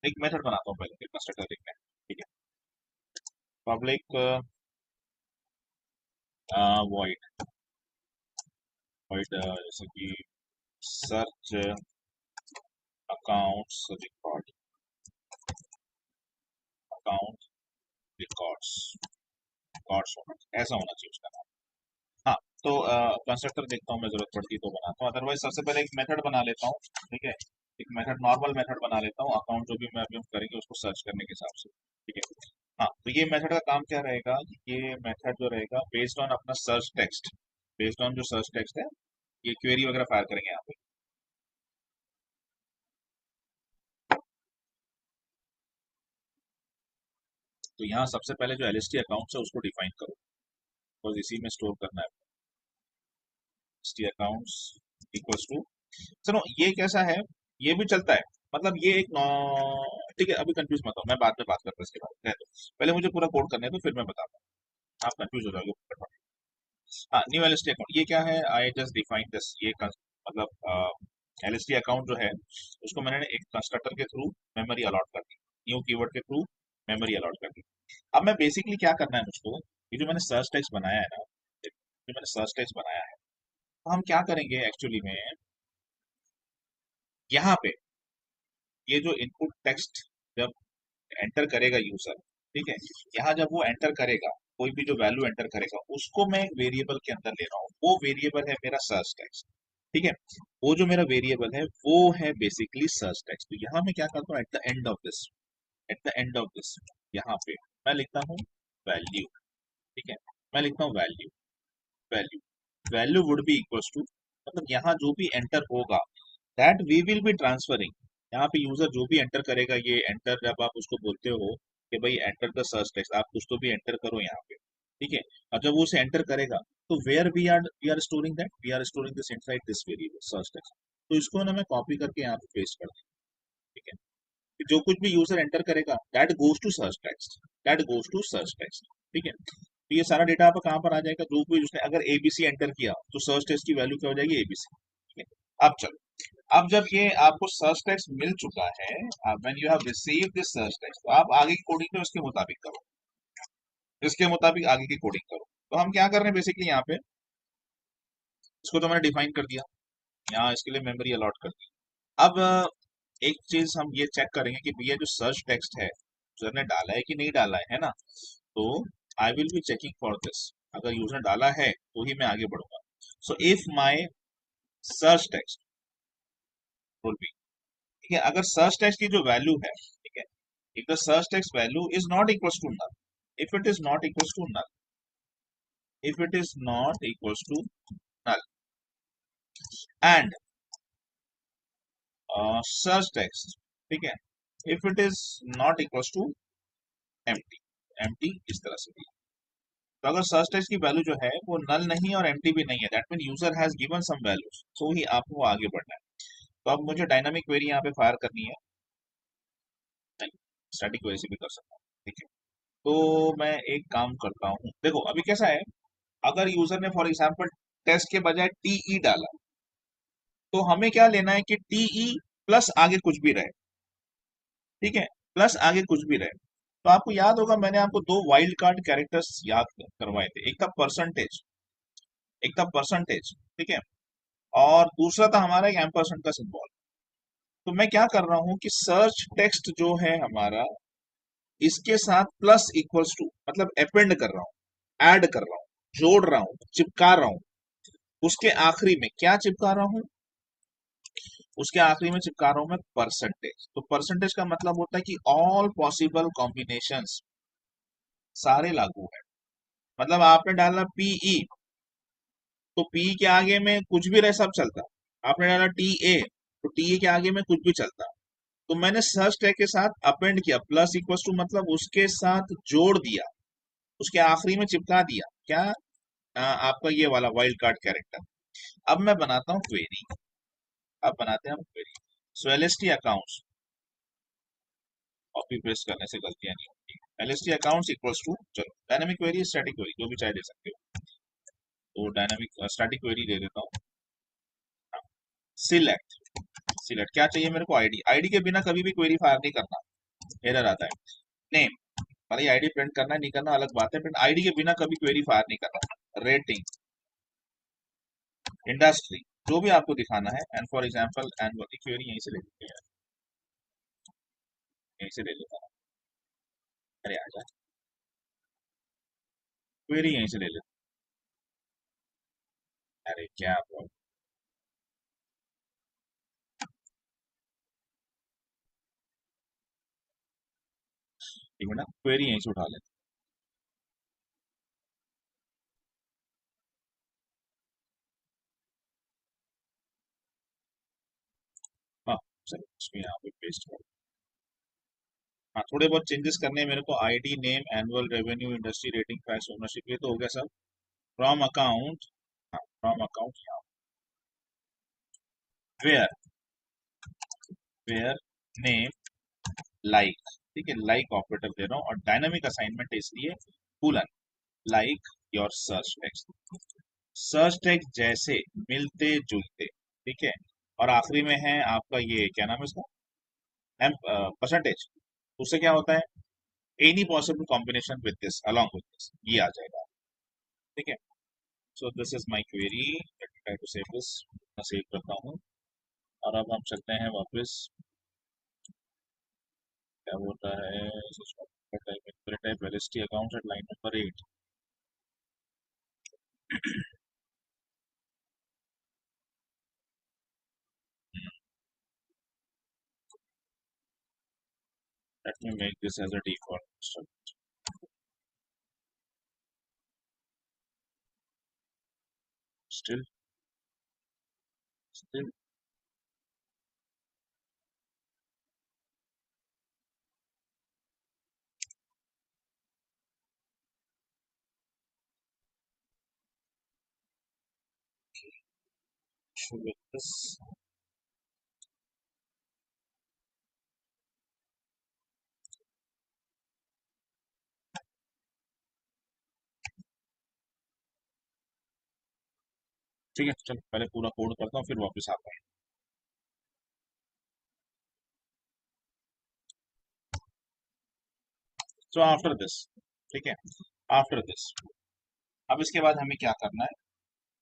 एक मेथड बनाता हूँ पहले, फिर कंस्ट्रक्टर देखते हैं। ठीक है, पब्लिक वॉइड वॉइड जैसे कि search accounts record, account records, records होना ऐसा होना चाहिए उसका नाम। हाँ, तो कंस्ट्रक्टर देखता हूँ मैं, जरूरत पड़ती तो बनाता हूँ, अदरवाइज सबसे पहले एक मेथड बना लेता हूँ। ठीक है, एक मेथड, नॉर्मल मेथड बना लेता हूँ, अकाउंट जो भी मैं अभी हम करेंगे उसको सर्च करने के हिसाब से। ठीक है, हाँ, तो ये मेथड का काम क्या रहेगा, ये मेथड जो रहेगा बेस्ड ऑन अपना सर्च टेक्स्ट, बेस्ड ऑन जो सर्च टेक्स्ट है, ये क्वेरी वगैरह फायर करेंगे यहाँ पे। तो यहाँ सबसे पहले जो एलएसटी अकाउंट है उसको डिफाइन करो, और इसी में स्टोर करना है। एलएसटी अकाउंट्स इक्वल्स टू, सुनो ये कैसा है, ये भी चलता है, मतलब ये एक ठीक है, अभी कंफ्यूज मत हो, मैं बाद में बात करता हूँ इसके बारे में, रहने दो। पहले मुझे पूरा कोड करने दो, फिर मैं बताता हूँ, आप कंफ्यूज हो जाओगे। हाँ, न्यू एलएसटी अकाउंट ये क्या है, आई जस्ट डिफाइन दिस, ये मतलब एलएसटी अकाउंट जो है उसको मैंने एक कंस्ट्रक्टर के थ्रू मेमोरी अलॉट कर दी, न्यू कीवर्ड के थ्रू मेमोरी अलॉट कर दी। अब मैं बेसिकली क्या करना है मुझको, ये जो मैंने सर्च टेक्स्ट बनाया है ना, जो मैंने सर्च टेक्स्ट बनाया है, तो हम क्या करेंगे एक्चुअली में, यहाँ पे ये जो इनपुट टेक्स्ट जब एंटर करेगा यूजर, ठीक है, यहाँ जब वो एंटर करेगा, कोई भी जो वैल्यू एंटर करेगा उसको मैं एक वेरिएबल के अंदर ले रहा हूँ, वो वेरिएबल है मेरा सर्च टेक्स्ट। ठीक है, वो जो मेरा वेरिएबल है वो है बेसिकली सर्च टेक्स्ट। तो यहाँ मैं क्या करता हूँ, at the end of this, at the end of this, यहाँ पे मैं लिखता हूँ वैल्यू। ठीक है, मैं लिखता हूँ value, value value would be equals to, मतलब यहाँ जो भी एंटर होगा that we will be transferring, यहाँ पे यूजर जो भी एंटर करेगा, ये एंटर जब आप उसको बोलते हो कि भाई एंटर द सर्च टेक्स्ट, आप कुछ तो भी एंटर करो यहाँ पे। ठीक है, और जब वो उसे एंटर करेगा, तो where we are storing that, we are storing this inside this variable search text. तो इसको ना मैं कॉपी करके यहाँ पे पेस्ट कर दूँ। ठीक है, कि जो कुछ भी यूजर एंटर करेगा that goes to search text, that goes to search text. ठीक है, तो ये सारा डेटा आप कहाँ पर आ जाएगा, जो भी उसने अगर एबीसी एंटर किया तो सर्च टेक्स्ट की वैल्यू क्या हो जाएगी, एबीसी। ठीक है, अब चलो, अब जब ये आपको सर्च टेक्स्ट मिल चुका है, when you have receive this search text, तो आप आगे की कोडिंग तो इसके मुताबिक करो, इसके मुताबिक आगे की कोडिंग करो। तो हम क्या कर रहे हैं बेसिकली यहाँ पे, इसको तो मैंने डिफाइन कर दिया, यहाँ इसके लिए मेमोरी अलॉट कर दी। अब एक चीज हम ये चेक करेंगे कि भैया जो सर्च टेक्स्ट है यूजर ने डाला है कि नहीं डाला है ना, तो I will be checking for this, अगर यूजर डाला है तो ही मैं आगे बढ़ूंगा। So if my search text will be, ठीक है, अगर सर्च टेक्स्ट की जो वैल्यू है, ठीक है, if the search text value is not equals to null, if it is not equals to null, if it is not equals to null and search text, ठीक है, if it is not equals to empty, empty इस तरह से भी, तो अगर search text की value जो है वो नल नहीं और एम्प्टी भी नहीं है, that mean user has given some values, so ही आपको आगे बढ़ना है। तो अब मुझे डायनामिक क्वेरी यहाँ पे फायर करनी है, स्टैटिक क्वेरी से भी कर सकता हूँ। ठीक है, तो मैं एक काम करता हूँ, देखो अभी कैसा है, अगर यूजर ने फॉर एग्जांपल टेस्ट के बजाय टीई डाला, तो हमें क्या लेना है कि टीई प्लस आगे कुछ भी रहे, ठीक है, प्लस आगे कुछ भी रहे। तो आपको याद होगा मैंने आपको दो वाइल्ड कार्ड कैरेक्टर्स याद करवाए थे, एक था परसेंटेज, एक था परसेंटेज, ठीक है, और दूसरा था हमारा एक एम्परसेंट का सिंबल। तो मैं क्या कर रहा हूं कि सर्च टेक्स्ट जो है हमारा, इसके साथ प्लस इक्वल्स टू मतलब अपेंड कर रहा हूं, ऐड कर रहा हूं, जोड़ रहा हूं, चिपका रहा हूं। उसके आखिरी में क्या चिपका रहा हूं? उसके आखिरी में चिपका रहा हूं मैं परसेंटेज। तो परसेंटेज का मतलब होता है कि ऑल पॉसिबल कॉम्बिनेशंस सारे लागू है। मतलब आपने डाला पीई, तो पी के आगे में कुछ भी रहे सब चलता। आपने डाला टी ए, तो टी ए के आगे में कुछ भी चलता। तो मैंने सर्च टैग के साथ अपेंड किया, प्लस इक्वल टू मतलब उसके साथ जोड़ दिया, उसके आखिरी में चिपका दिया क्या? आपका ये वाला वाइल्ड कार्ड कैरेक्टर। अब मैं बनाता हूँ क्वेरी। अब बनाते हैं हम क्वेरी। सो एलएसटी अकाउंट्स, कॉपी पेस्ट करने से गलतियां नहीं होती। एलएसटी अकाउंट्स इक्वल्स टू, चलो डायनामिक क्वेरी, स्टैटिक क्वेरी, जो भी चाहे दे सकते हो। तो डायनामिक स्टैटिक क्वेरी दे देता हूँ। सिलेक्ट, सिलेक्ट क्या चाहिए मेरे को? आईडी। आईडी के बिना कभी भी क्वेरी फायर नहीं करना, एरर आता है। नेम, भाई आईडी प्रिंट करना है नहीं करना अलग बात है, प्रिंट आईडी के बिना कभी क्वेरी फायर नहीं करना। रेटिंग, इंडस्ट्री, जो भी आपको दिखाना है, and for example annual query यहीं से ले लेते हैं, यहीं से ले लेता हूँ। अरे आ जाए, क्वेरी यहीं से ले लेते हैं। अरे क्या प्रॉब्लम, एक मिनट, क्वेरी यहीं से उठा लेते हैं। हाँ चलो इसको यहाँ पे पेस्ट कर। हाँ थोड़े बहुत चेंजेस करने हैं मेरे को, ID, name, annual revenue, industry, rating, price, ownership, ये तो हो गया सब। फ्रॉम अकाउंट, हाँ फ्रॉम अकाउंट यहाँ, वेयर, वेयर नेम लाइक, ठीक है, लाइक ऑपरेटर दे रहा हूँ, और डायनामिक असाइनमेंट है इसलिए कूलन like your search text. Search text जैसे मिलते जुलते, ठीक है, और आखिरी में है आपका ये क्या नाम है इसका, एम परसेंटेज। उससे क्या होता है? Any possible combination with this, along with this, ये आ जाएगा, ठीक है। So this is my query, try to save this, मैं सेव करता हूँ। और अब हम चलते हैं वापस, क्या बोलता है, type LST account at line number 8। Let me make this as a default. Still, still. Show with this. ठीक है, चल पहले पूरा कोड करता हूँ फिर वापस आता हूँ। सो आफ्टर दिस, ठीक है, आफ्टर दिस, अब इसके बाद हमें क्या करना है,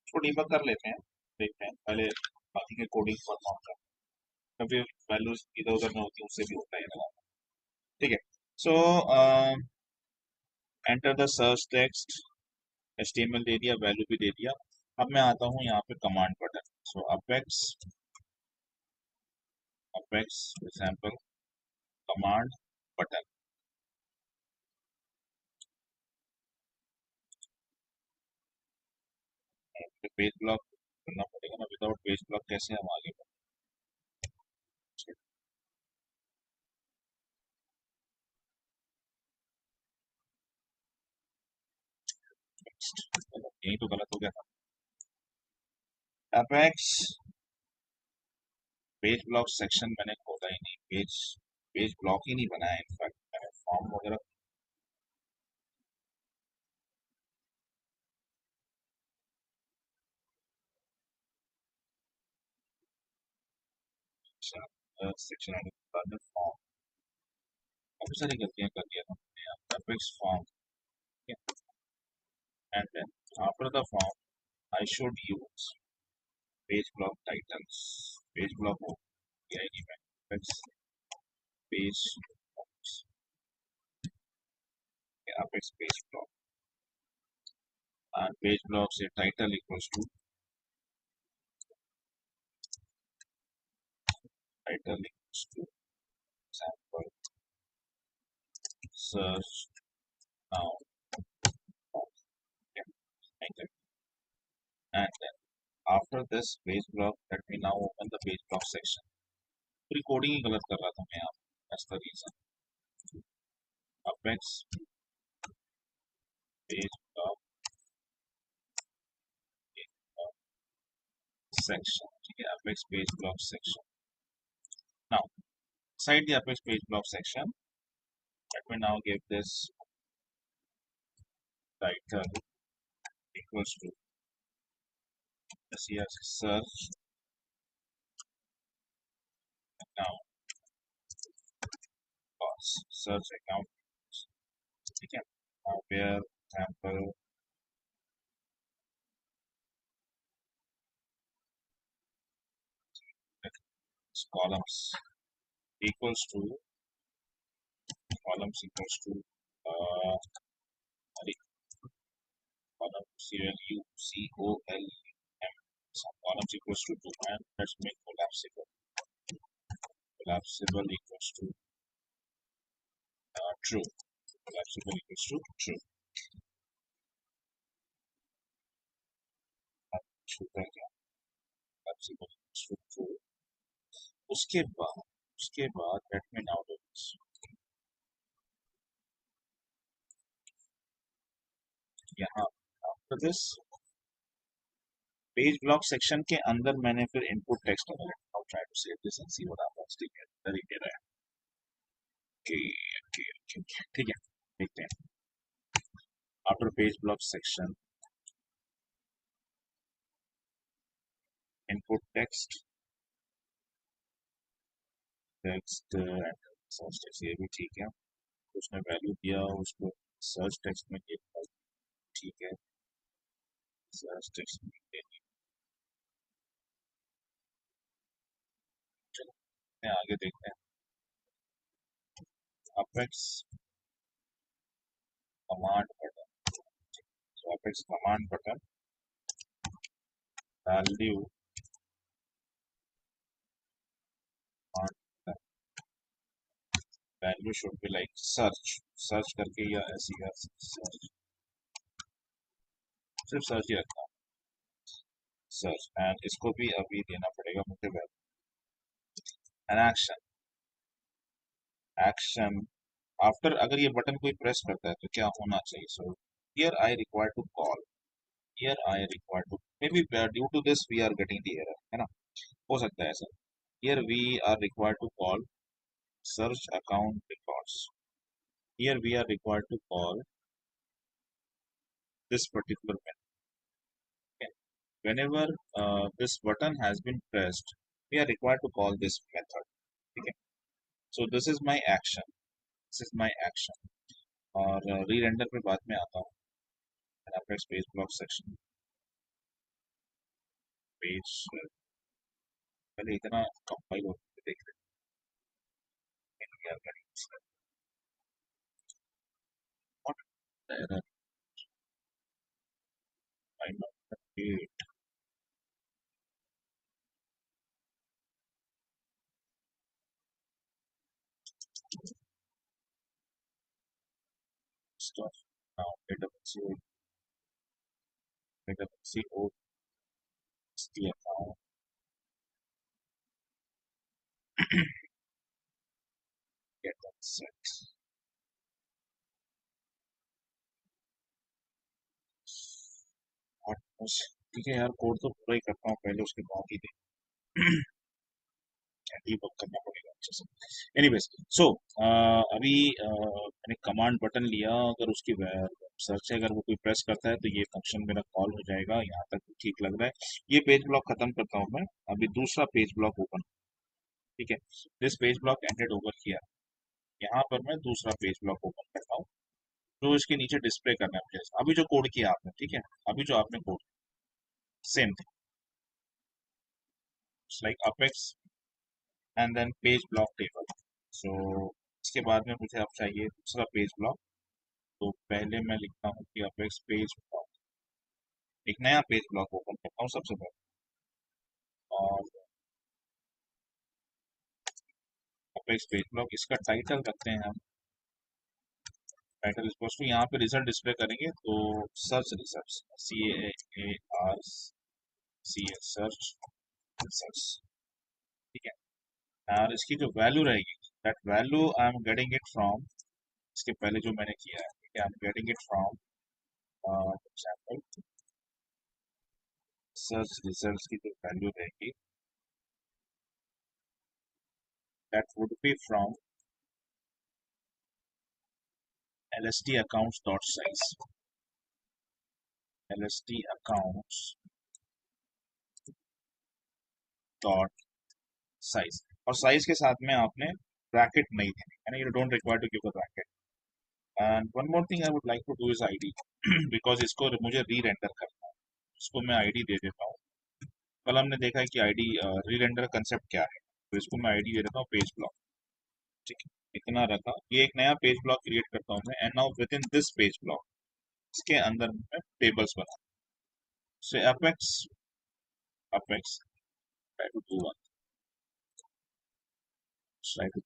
इसको डीबग कर लेते हैं, देखते हैं पहले बाकी के कोडिंग पढ़ता हूँ। कभी वैल्यूज इधर उधर में होती है, उससे भी होता है लगा, ठीक है। So enter the search text, HTML दे दिया, वैल्यू भी दे दिया। अब मैं आता हूँ यहाँ पे command button. So Apex, Apex example command button. Page block करना पड़ेगा ना, विदाउट पेज ब्लॉक कैसे हम आगे बढ़ेंगे? यही तो गलत हो गया था। अपेक्स पेज ब्लॉक सेक्शन मैंने खोला ही नहीं, पेज पेज ब्लॉक ही नहीं बनाया, इनफैक्ट मैंने फॉर्म वगैरह। अच्छा, सेक्शन अंडर फॉर्म, काफी सारी गलतियां कर दिया था हमने यहाँ Apex form, and then after the form I should use page block titles, page block PID में apex page blocks, apex page block, and page block से title equals to example search now, okay, like that. And then after this page block, let me now open the page block section. पूरी coding ही गलत कर रहा था मैं यहाँ, that's the reason. Apex page block section, ठीक है, apex page block section. Now inside the apex page block section, let me now give this title equals to here search account cost, search account, ठीक है, where example columns equals to sorry, column COLUM, some columns equals to 2, and let's make collapsible equals to true, collapsible equals to true, collapsible equals to true. उसके बाद let me now do this. यहाँ after this page block section के अंदर मैंने फिर input text डाला, I'll try to save this and see what happens, ठीक है, इधर ही दे रहा है, ठीक है, देखते हैं. After page block section input text ये भी ठीक है, उसने वैल्यू दिया, उसको सर्च टेक्स्ट में दिया, ठीक है, सर्च टेक्स्ट में दे दिया. चलो आगे देखते हैं. Apex command button, so apex command button value should be like search करके या ऐसी search, सिर्फ सर्च ही रखता हूँ, सर्च, एंड इसको भी अभी देना पड़ेगा मुझे वैल्यू. एन एक्शन आफ्टर, अगर ये बटन कोई प्रेस करता है तो क्या होना चाहिए. So here I require to call, may be due to this we are getting the error, है ना, हो सकता है ऐसा. Here we are required to call search account records, here we are required to call this particular method, okay. Whenever this button has been pressed, we are required to call this method, okay. So this is my action, और re-render पे बाद में आता हूँ. apex page block section page, पहले इतना compile होकर देख लेते हैं क्या what error, I know it, stuff now AWCO is the account, get that set. ठीक है यार, कोड तो पूरा ही करता हूँ पहले, उसके बाद ही डीबग करना पड़ेगा अच्छे से. एनीवेज, सो अभी मैंने कमांड बटन लिया, अगर उसकी सर्च से अगर वो कोई प्रेस करता है तो ये फंक्शन मेरा कॉल हो जाएगा. यहाँ तक ठीक लग रहा है. ये पेज ब्लॉक खत्म करता हूँ मैं, अभी दूसरा पेज ब्लॉक ओपन, ठीक है। This page block ended over here. यहाँ पर मैं दूसरा पेज ब्लॉक ओपन करता हूँ जो इसके नीचे डिस्प्ले करना है मुझे, अभी जो कोड किया आपने, ठीक है, अभी जो आपने code, same thing like apex and then page block table. So इसके बाद में मुझे अब चाहिए दूसरा पेज ब्लॉक। तो पहले मैं लिखता हूँ कि अपेक्स पेज ब्लॉक, एक नया पेज ब्लॉक ओपन करता हूँ सबसे पहले। और अपेक्स पेज ब्लॉक, इसका टाइटल रखते हैं हम, टाइटल इक्वल टू, यहाँ पे रिजल्ट डिस्प्ले करेंगे तो search result, CARC, search result, ठीक है। और इसकी जो वैल्यू रहेगी, that value I am getting it from, इसके पहले जो मैंने किया है, ठीक है, I am getting it from example search result की जो वैल्यू रहेगी that would be from LST accounts dot size, LST accounts dot size, और साइज के साथ में आपने ब्रैकेट नहीं देनी है ना, you don't require to give a bracket. And one more thing I would like to do is ID, because इसको मुझे री रेंडर करना है, इसको मैं आईडी दे देता हूँ। कल हमने देखा है कि आईडी री रेंडर कंसेप्ट क्या है, तो इसको मैं आईडी दे देता हूँ पेज ब्लॉक, ठीक है, इतना रखा। ये एक नया पेज ब्लॉक क्रिएट करता हूँ मैं, and now with in this page block, इसके अंदर मैं टेबल्स बना, से apex try to do one, try to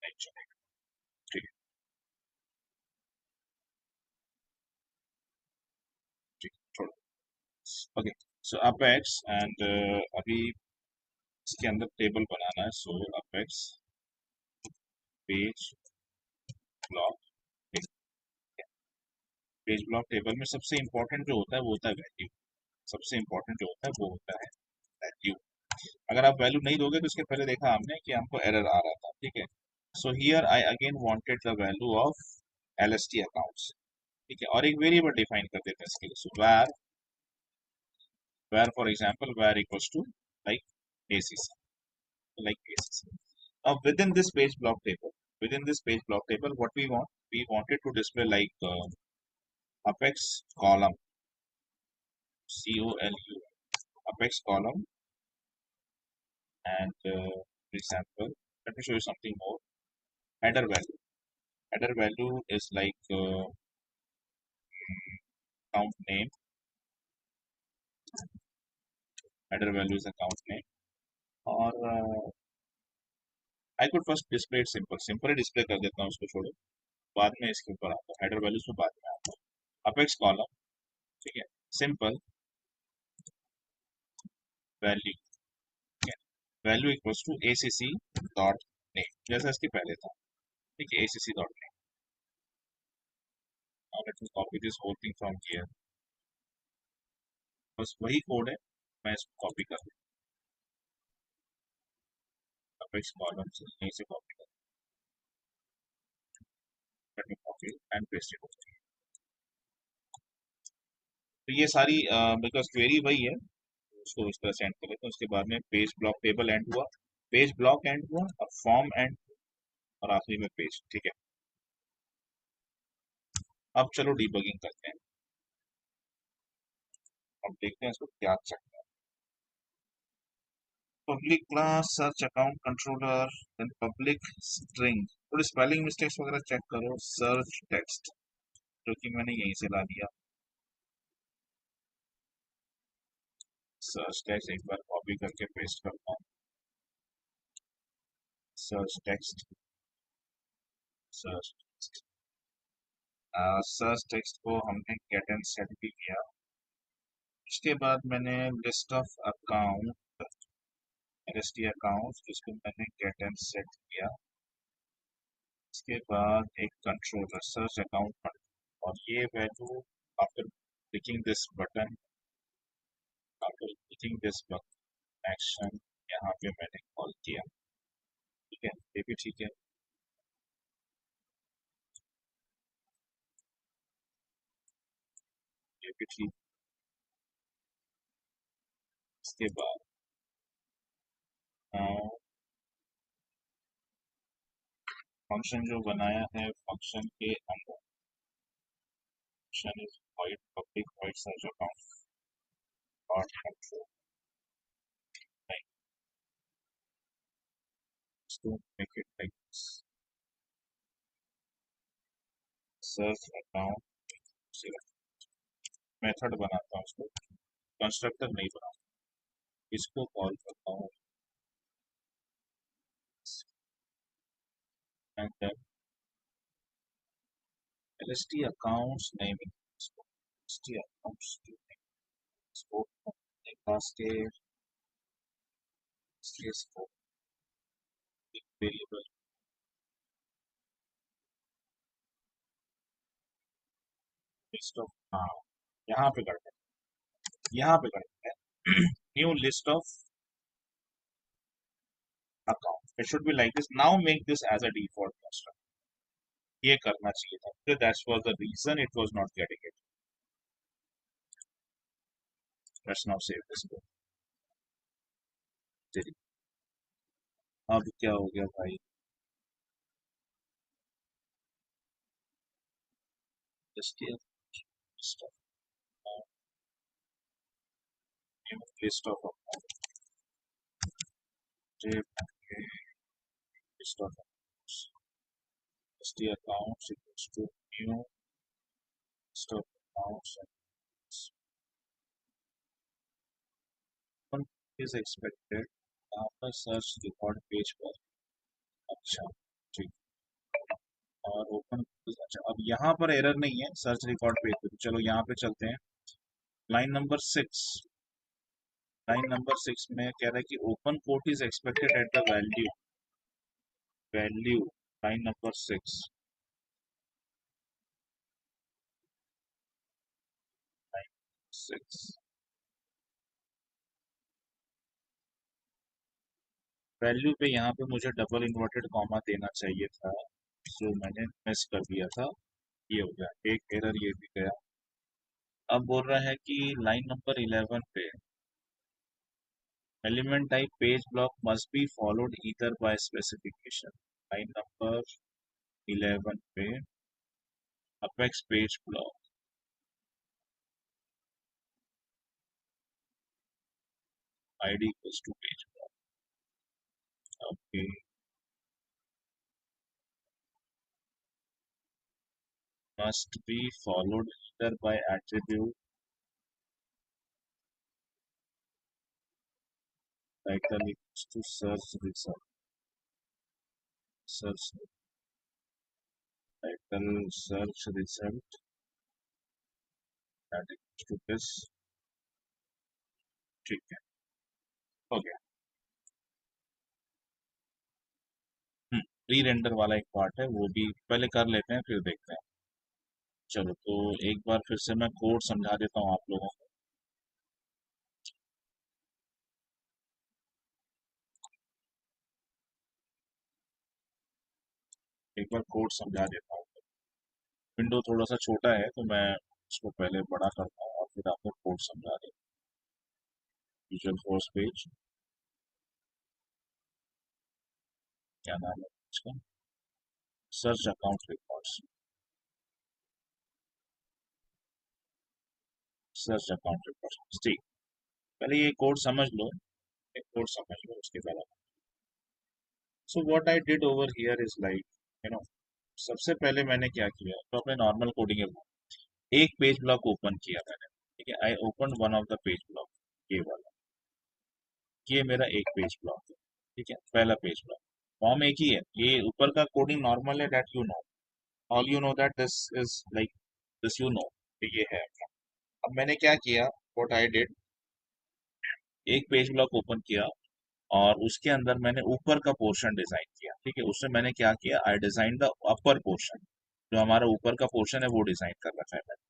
mention it, ठीक है, ठीक है, छोड़ो। ओके, सो अपेक्स एंड अभी इसके अंदर टेबल बनाना है, so Apex page block, page block table में सबसे इंपॉर्टेंट जो होता है वो होता है वैल्यू, सबसे इंपॉर्टेंट जो होता है वो होता है वैल्यू। अगर आप वैल्यू नहीं दोगे तो इसके पहले देखा हमने कि हमको एरर आ रहा था, ठीक है। सो here I again wanted the value of LST accounts, ठीक है, और एक वेरिएबल डिफाइन कर देते हैं इसके लिए, सो where for example where equals to like ACC, like ACC. Now within this page block table, within this page block table, what we wanted to display like apex column, COLU, apex column, and for example, let me show you something more. Header value. Header value is like account name. Header value is account name. और I could first display it simple. Simple display कर देता हूँ उसको, छोड़ो, बाद में इसके ऊपर आता है, हेडर वैल्यूज में बाद में आता है। अपेक्स कॉलम, ठीक है, सिंपल वैल्यू, ठीक है, value equals to ACC dot name, जैसा इसके पहले था, ठीक है, ACC dot name. Now let me copy this whole thing from here, बस वही कोड है, मैं इसको कॉपी कर दूँ, अपेक्स कॉलम से यहीं से कॉपी कर, late me copy and paste it. तो ये सारी बिकॉज क्वेरी वही है, उसको इस तरह से एंड कर लेते हैं। उसके बाद में पेज ब्लॉक टेबल एंड हुआ, पेज ब्लॉक एंड हुआ, और फॉर्म एंड, और आखिरी में पेज, ठीक है। अब चलो डीबगिंग करते हैं, अब देखते हैं इसको क्या चाहिए। Public class search account controller, then public string, थोड़ी स्पेलिंग मिस्टेक्स वगैरह चेक करो, सर्च टेक्स्ट, जो कि मैंने यहीं से ला दिया, सर्च टेक्स्ट एक बार कॉपी करके पेस्ट करता हूँ, search text, search text, search text को हमने गेट एंड सेट भी किया। इसके बाद मैंने list of account, LST account, जिसको मैंने गेट एंड सेट किया। इसके बाद एक कंट्रोलर सर्च अकाउंट, और ये value after clicking this button, after clicking this button action, यहाँ पे मैंने कॉल किया, ठीक है, ये भी ठीक है। ये ठीक। इसके बाद फंक्शन जो बनाया है, फंक्शन के अंदर function is wide public wide search account और कंट्रोल नहीं, इसको make it like search account method बनाता हूँ उसको, कंस्ट्रक्टर नहीं बनाता, इसको कॉल करता हूँ and then LST accounts naming, इसको एलएसटी अकाउंट्स इसको क्लास के इसको वेरिएबल लिस्ट ऑफ, हाँ यहाँ पे करते हैं, यहाँ पे करते हैं new list of account, it should be like this, now make this as a default construct, ये करना चाहिए था, फिर that was the reason it was not getting it. Let's now save this code. चलिए अब क्या हो गया भाई, इसके list of account list of accounts equals to new list of accounts and is expected after search record page पर। अच्छा ठीक, और ओपन, अच्छा अब यहाँ पर एरर नहीं है सर्च रिकॉर्ड पेज पे, तो चलो यहाँ पे चलते हैं। लाइन नंबर 6, लाइन नंबर 6 में कह रहा है कि open quote is expected at the value, value line number 6, line 6 value पे यहाँ पे मुझे डबल इन्वर्टेड कॉमा देना चाहिए था, जो मैंने मिस कर दिया था, ये हो गया एक एरर, ये भी गया। अब बोल रहा है कि लाइन नंबर 11 पे element type page block must be followed either by specification, line number 11 पे Apex page block ID equals to page block, okay must be followed either by attribute title equals to search result, search title search result that equals to this, ठीक है हो गया। Pre render वाला एक part है, वो भी पहले कर लेते हैं फिर देखते हैं। चलो तो एक बार फिर से मैं कोड समझा देता हूँ आप लोगों को, एक बार कोड समझा देता हूँ। विंडो थोड़ा सा छोटा है तो मैं इसको पहले बड़ा करता हूँ और फिर आपको कोड समझा देता हूँ। विजुअल फोर्स पेज, क्या नाम है इसका, search account records, search account records, ठीक। पहले ये कोड समझ लो, एक कोड समझ लो उसके बाद। So what I did over here is like, you know, सबसे पहले मैंने क्या किया, तो अपने नॉर्मल कोडिंग है, एक पेज ब्लॉक ओपन किया मैंने, ठीक है, I open one of the page block, ये वाला, ये मेरा एक पेज ब्लॉक है, ठीक है, पहला पेज ब्लॉक, फॉर्म एक ही है, ये ऊपर का कोडिंग नॉर्मल है, that you know, all you know that this is like this, you know ये है। अब मैंने क्या किया, व्हाट आई डिड, एक पेज ब्लॉक ओपन किया और उसके अंदर मैंने ऊपर का पोर्शन डिजाइन किया, ठीक है, उसमें मैंने क्या किया, आई डिजाइन द अपर पोर्शन, जो हमारा ऊपर का पोर्शन है वो डिजाइन कर रखा है मैंने,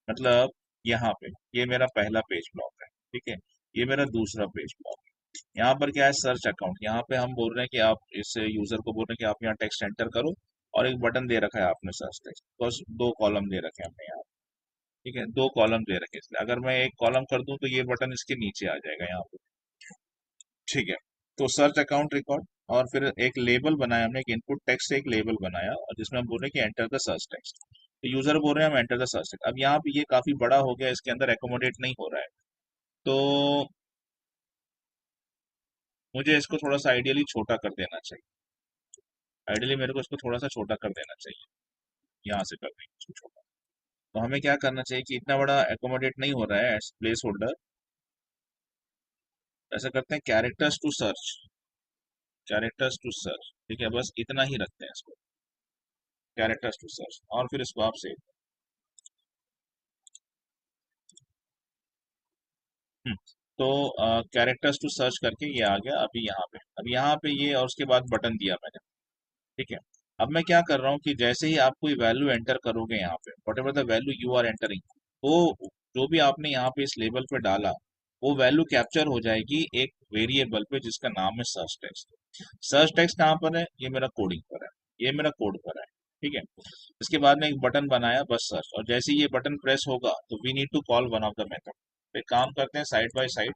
मतलब यहाँ पे ये मेरा पहला पेज ब्लॉक है, ठीक है, ये मेरा दूसरा पेज ब्लॉक है। यहाँ पर क्या है, सर्च अकाउंट, यहाँ पे हम बोल रहे हैं कि आप इस यूजर को बोल रहे हैं कि आप यहाँ टेक्स्ट एंटर करो, और एक बटन दे रखा है आपने सर्च टेक्स्ट, बस दो कॉलम दे रखे हैं हमने यहाँ, ठीक है, दो कॉलम दे रखे इसलिए अगर मैं एक कॉलम कर दूं तो ये बटन इसके नीचे आ जाएगा यहाँ पे। ठीक है, तो सर्च अकाउंट रिकॉर्ड, और फिर एक लेबल बनाया हमने, एक इनपुट टेक्स्ट से एक लेबल बनाया, और जिसमें हम बोल रहे हैं कि एंटर द सर्च टेक्स्ट। तो यूजर बोल रहे हैं हम एंटर द सर्च टेक्स्ट। अब यहाँ पे ये काफी बड़ा हो गया, इसके अंदर एकोमोडेट नहीं हो रहा है, तो मुझे इसको थोड़ा सा आइडियली छोटा कर देना चाहिए। आइडियली मेरे को इसको थोड़ा सा छोटा कर देना चाहिए, यहाँ से कर देंगे इसको छोटा। तो हमें क्या करना चाहिए कि इतना बड़ा एकोमोडेट नहीं हो रहा है एज प्लेस होल्डर, ऐसा करते हैं characters to search, characters to search, ठीक है, बस इतना ही रखते हैं इसको, कैरेक्टर्स टू सर्च, और फिर इसको आप सेव। हम्म, तो कैरेक्टर्स टू सर्च करके ये आ गया अभी यहाँ पे। अब यहाँ पे ये, और उसके बाद बटन दिया मैंने। ठीक है, अब मैं क्या कर रहा हूँ कि जैसे ही आप कोई वैल्यू एंटर करोगे यहाँ पे, whatever the value you are entering, वो जो भी आपने यहाँ पे इस लेबल पे डाला, वो वैल्यू कैप्चर हो जाएगी एक वेरिएबल पे जिसका नाम है सर्च टेक्स्ट। सर्च टेक्स्ट कहाँ पर है? ये मेरा कोडिंग पर है, ये मेरा कोड पर है। ठीक है, इसके बाद में एक बटन बनाया बस सर्च, और जैसे ही ये बटन प्रेस होगा तो we need to call one of the method. एक काम करते हैं, साइड बाय साइड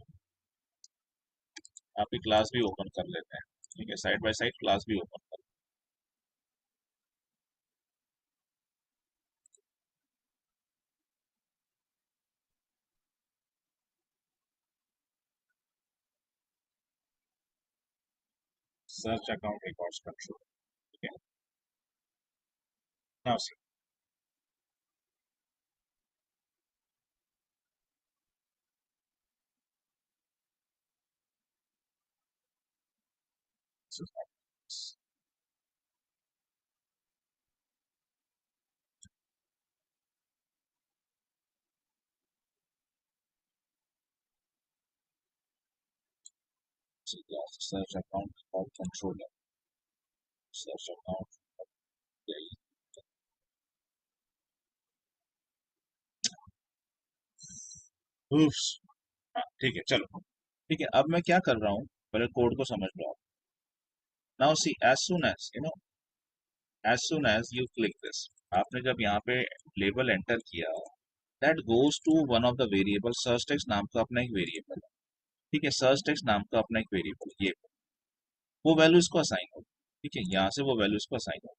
आपकी क्लास भी ओपन कर लेते हैं। ठीक है, साइड बाय साइड क्लास भी ओपन कर, सर्च अकाउंट रिकॉर्ड्स कंट्रोल। ठीक है, now see, search account record controller, search account, ठीक है चलो। ठीक है, अब मैं क्या कर रहा हूँ, पहले कोड को समझ लो। Now see, as soon as you click this, आपने जब यहाँ पे लेबल एंटर किया, that goes to one of the variable, search text नाम का अपना एक वेरिएबल है। ठीक है, सर्च टेक्स्ट नाम का अपना एक वेरिएबल, ये वो वैल्यू इसको असाइन हो। ठीक है, यहाँ से वो वैल्यू इसको असाइन हो,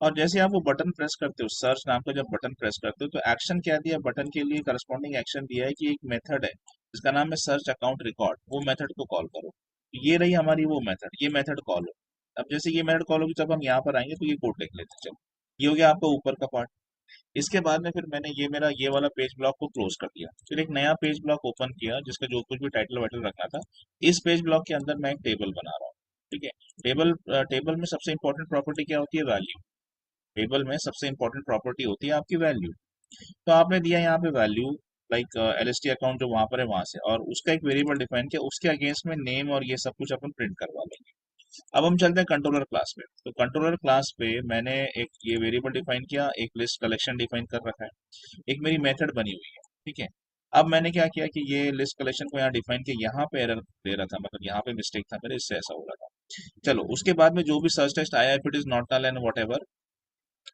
और जैसे आप वो बटन प्रेस करते हो, सर्च नाम का जब बटन प्रेस करते हो, तो एक्शन क्या दिया बटन के लिए, करस्पॉन्डिंग एक्शन दिया है कि एक मेथड है जिसका नाम है सर्च अकाउंट रिकॉर्ड, वो मेथड को कॉल करो। तो ये रही हमारी वो मेथड, ये मेथड कॉल हो। अब जैसे ये मेथड कॉल होगी, जब हम यहाँ पर आएंगे तो ये कोड लिख लेते हैं। चलो, ये हो गया आपका ऊपर का पार्ट। इसके बाद में फिर मैंने ये मेरा ये वाला पेज ब्लॉक को क्लोज कर दिया, फिर एक नया पेज ब्लॉक ओपन किया जिसका जो कुछ भी टाइटल वाइटल रखना था। इस पेज ब्लॉक के अंदर मैं एक टेबल बना रहा हूँ। ठीक है, टेबल टेबल में सबसे इंपॉर्टेंट प्रॉपर्टी क्या होती है? वैल्यू। टेबल में सबसे इंपॉर्टेंट प्रॉपर्टी होती है आपकी वैल्यू। तो आपने दिया यहाँ पे वैल्यू, लाइक एलएसटी अकाउंट जो वहां पर है वहां से, और उसका एक वेरिएबल डिफाइन किया, उसके अगेंस्ट में नेम और ये सब कुछ अपन प्रिंट करवा लेंगे। अब हम चलते हैं कंट्रोलर क्लास पे। तो कंट्रोलर क्लास पे मैंने एक ये वेरिएबल डिफाइन किया, एक लिस्ट कलेक्शन डिफाइन कर रखा है, एक मेरी मेथड बनी हुई है। ठीक है, अब मैंने क्या किया कि ये लिस्ट कलेक्शन को यहाँ डिफाइन किया, यहाँ पे एरर दे रहा था, मतलब यहाँ पे मिस्टेक था मेरे, इससे ऐसा हो रहा था। चलो, उसके बाद में जो भी सर्च टेस्ट आया, if it is not null and whatever,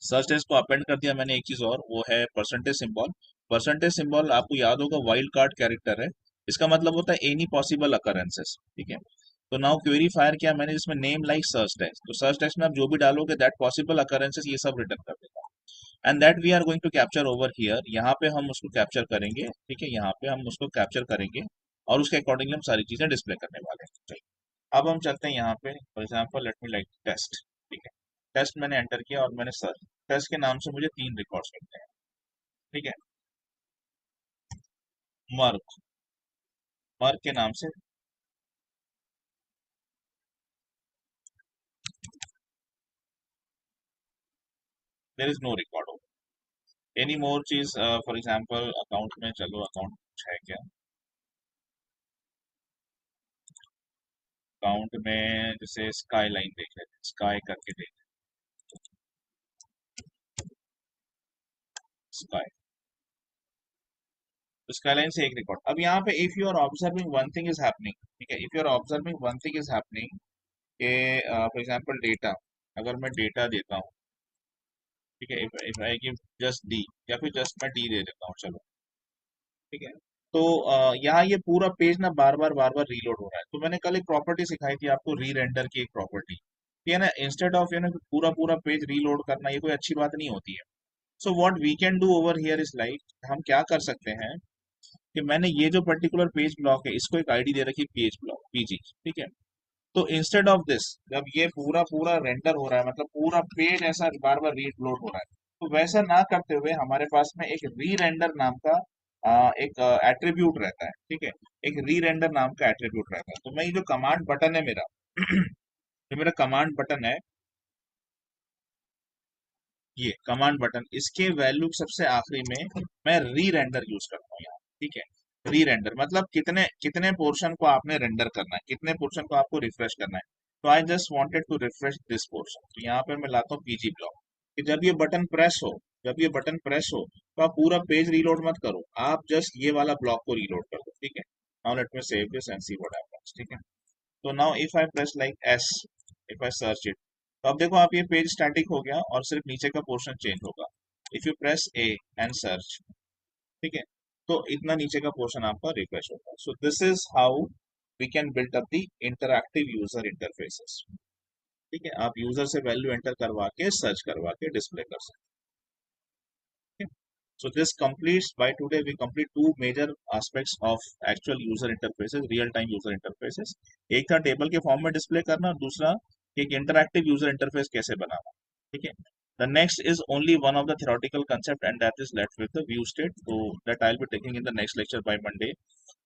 search test को अपेंड कर दिया मैंने। एक चीज और, वो है परसेंटेज सिंबल। परसेंटेज सिंबल आपको याद होगा वाइल्ड कार्ड कैरेक्टर है, इसका मतलब होता है एनी पॉसिबल अकरेंसेस। ठीक है, तो नाउ क्वेरी फायर किया मैंने जिसमें नेम लाइक सर्च टेक्स्ट, तो सर्च टेक्स्ट में आप जो भी डालोगे दैट पॉसिबल अकरेंसेस ये सब रिटर्न कर देगा, and that we are going to capture over here. यहाँ पे हम उसको कैप्चर करेंगे। ठीक है, यहाँ पे हम उसको कैप्चर करेंगे, और उसके अकॉर्डिंगली हम सारी चीजें डिस्प्ले करने वाले हैं। चलिए, अब हम चलते हैं यहाँ पे, for example let me like test. ठीक है, टेस्ट मैंने एंटर किया और मैंने सर्च, टेस्ट के नाम से मुझे 3 रिकॉर्ड्स मिलते हैं। ठीक है, मार्क, मार्क के नाम से there is no record. Any more चीज, फॉर एग्जाम्पल अकाउंट में, चलो अकाउंट है क्या, अकाउंट में जैसे स्काई लाइन देख लेते हैं, स्काई करके देख, स्काई, तो स्काई लाइन से एक रिकॉर्ड। अब यहाँ पे if you are observing one thing is happening, ठीक है, if you are observing one thing is happening, for example data, अगर मैं डेटा देता हूँ, ठीक है, if I give just D, या फिर जस्ट मैं डी दे देता हूँ, चलो। ठीक है, तो यहाँ ये पूरा पेज ना बार बार रीलोड हो रहा है। तो मैंने कल एक प्रॉपर्टी सिखाई थी आपको, री रेंडर की एक प्रॉपर्टी, ठीक है ना, इंस्टेड ऑफ पूरा पूरा पेज रीलोड करना, ये कोई अच्छी बात नहीं होती है। So what we can do over here is like, हम क्या कर सकते हैं कि मैंने ये जो पर्टिकुलर पेज ब्लॉक है इसको एक आईडी दे रखी पेज ब्लॉक पीजी, ठीक है। तो इंस्टेड ऑफ दिस, जब ये पूरा पूरा रेंडर हो रहा है, मतलब पूरा पेज ऐसा बार बार रीलोड हो रहा है, तो वैसा ना करते हुए हमारे पास में एक री रेंडर नाम का एक एट्रीब्यूट रहता है, ठीक है। एक री रेंडर नाम का एट्रीब्यूट रहता है। तो मैं ये जो कमांड बटन है मेरा जो मेरा कमांड बटन है, ये कमांड बटन, इसके वैल्यू सबसे आखिरी में मैं री रेंडर यूज करता हूँ यहाँ, ठीक है। री रेंडर मतलब कितने कितने पोर्शन को आपने रेंडर करना है, कितने पोर्शन को आपको रिफ्रेश करना है। तो I just wanted to refresh this portion, तो यहाँ पे मैं लाता हूँ पीजी ब्लॉक, कि जब ये बटन प्रेस हो, जब ये बटन प्रेस हो तो आप पूरा पेज रीलोड मत करो, आप जस्ट ये वाला ब्लॉक को रीलोड कर दो, ठीक है। Now let me save this and see what happens, ठीक है। तो now if I press like S, if I search it, तो अब देखो आप ये पेज स्टैटिक हो गया और सिर्फ नीचे का पोर्शन चेंज होगा। If you press A and search, ठीक है, तो इतना नीचे का पोर्शन आपका रिफ्रेश होगा। So this is how we can build up the interactive user interfaces, ठीक है। आप यूजर से वैल्यू एंटर करवा के सर्च करवा के डिस्प्ले कर सकते हैं। So this completes, by today we complete two major aspects of actual user interfaces, real time user interfaces। एक था टेबल के फॉर्म में डिस्प्ले करना, और दूसरा एक इंटरैक्टिव यूजर इंटरफेस कैसे बनाना, ठीक है। The next is only one of the theoretical concept, and that is left with the view state, so that I'll be taking in the next lecture by Monday।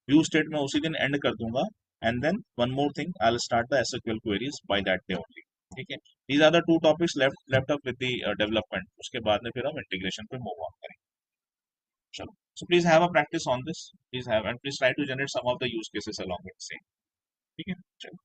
view state मैं उसी दिन end कर दूंगा, and then one more thing, I'll start the SQL queries by that day only, ठीक है। These are the two topics left up with the development, उसके बाद में फिर हम integration पे move on करेंगे। चलो, so please have a practice on this, please have, and please try to generate some of the use cases along with the same, ठीक है। चलो।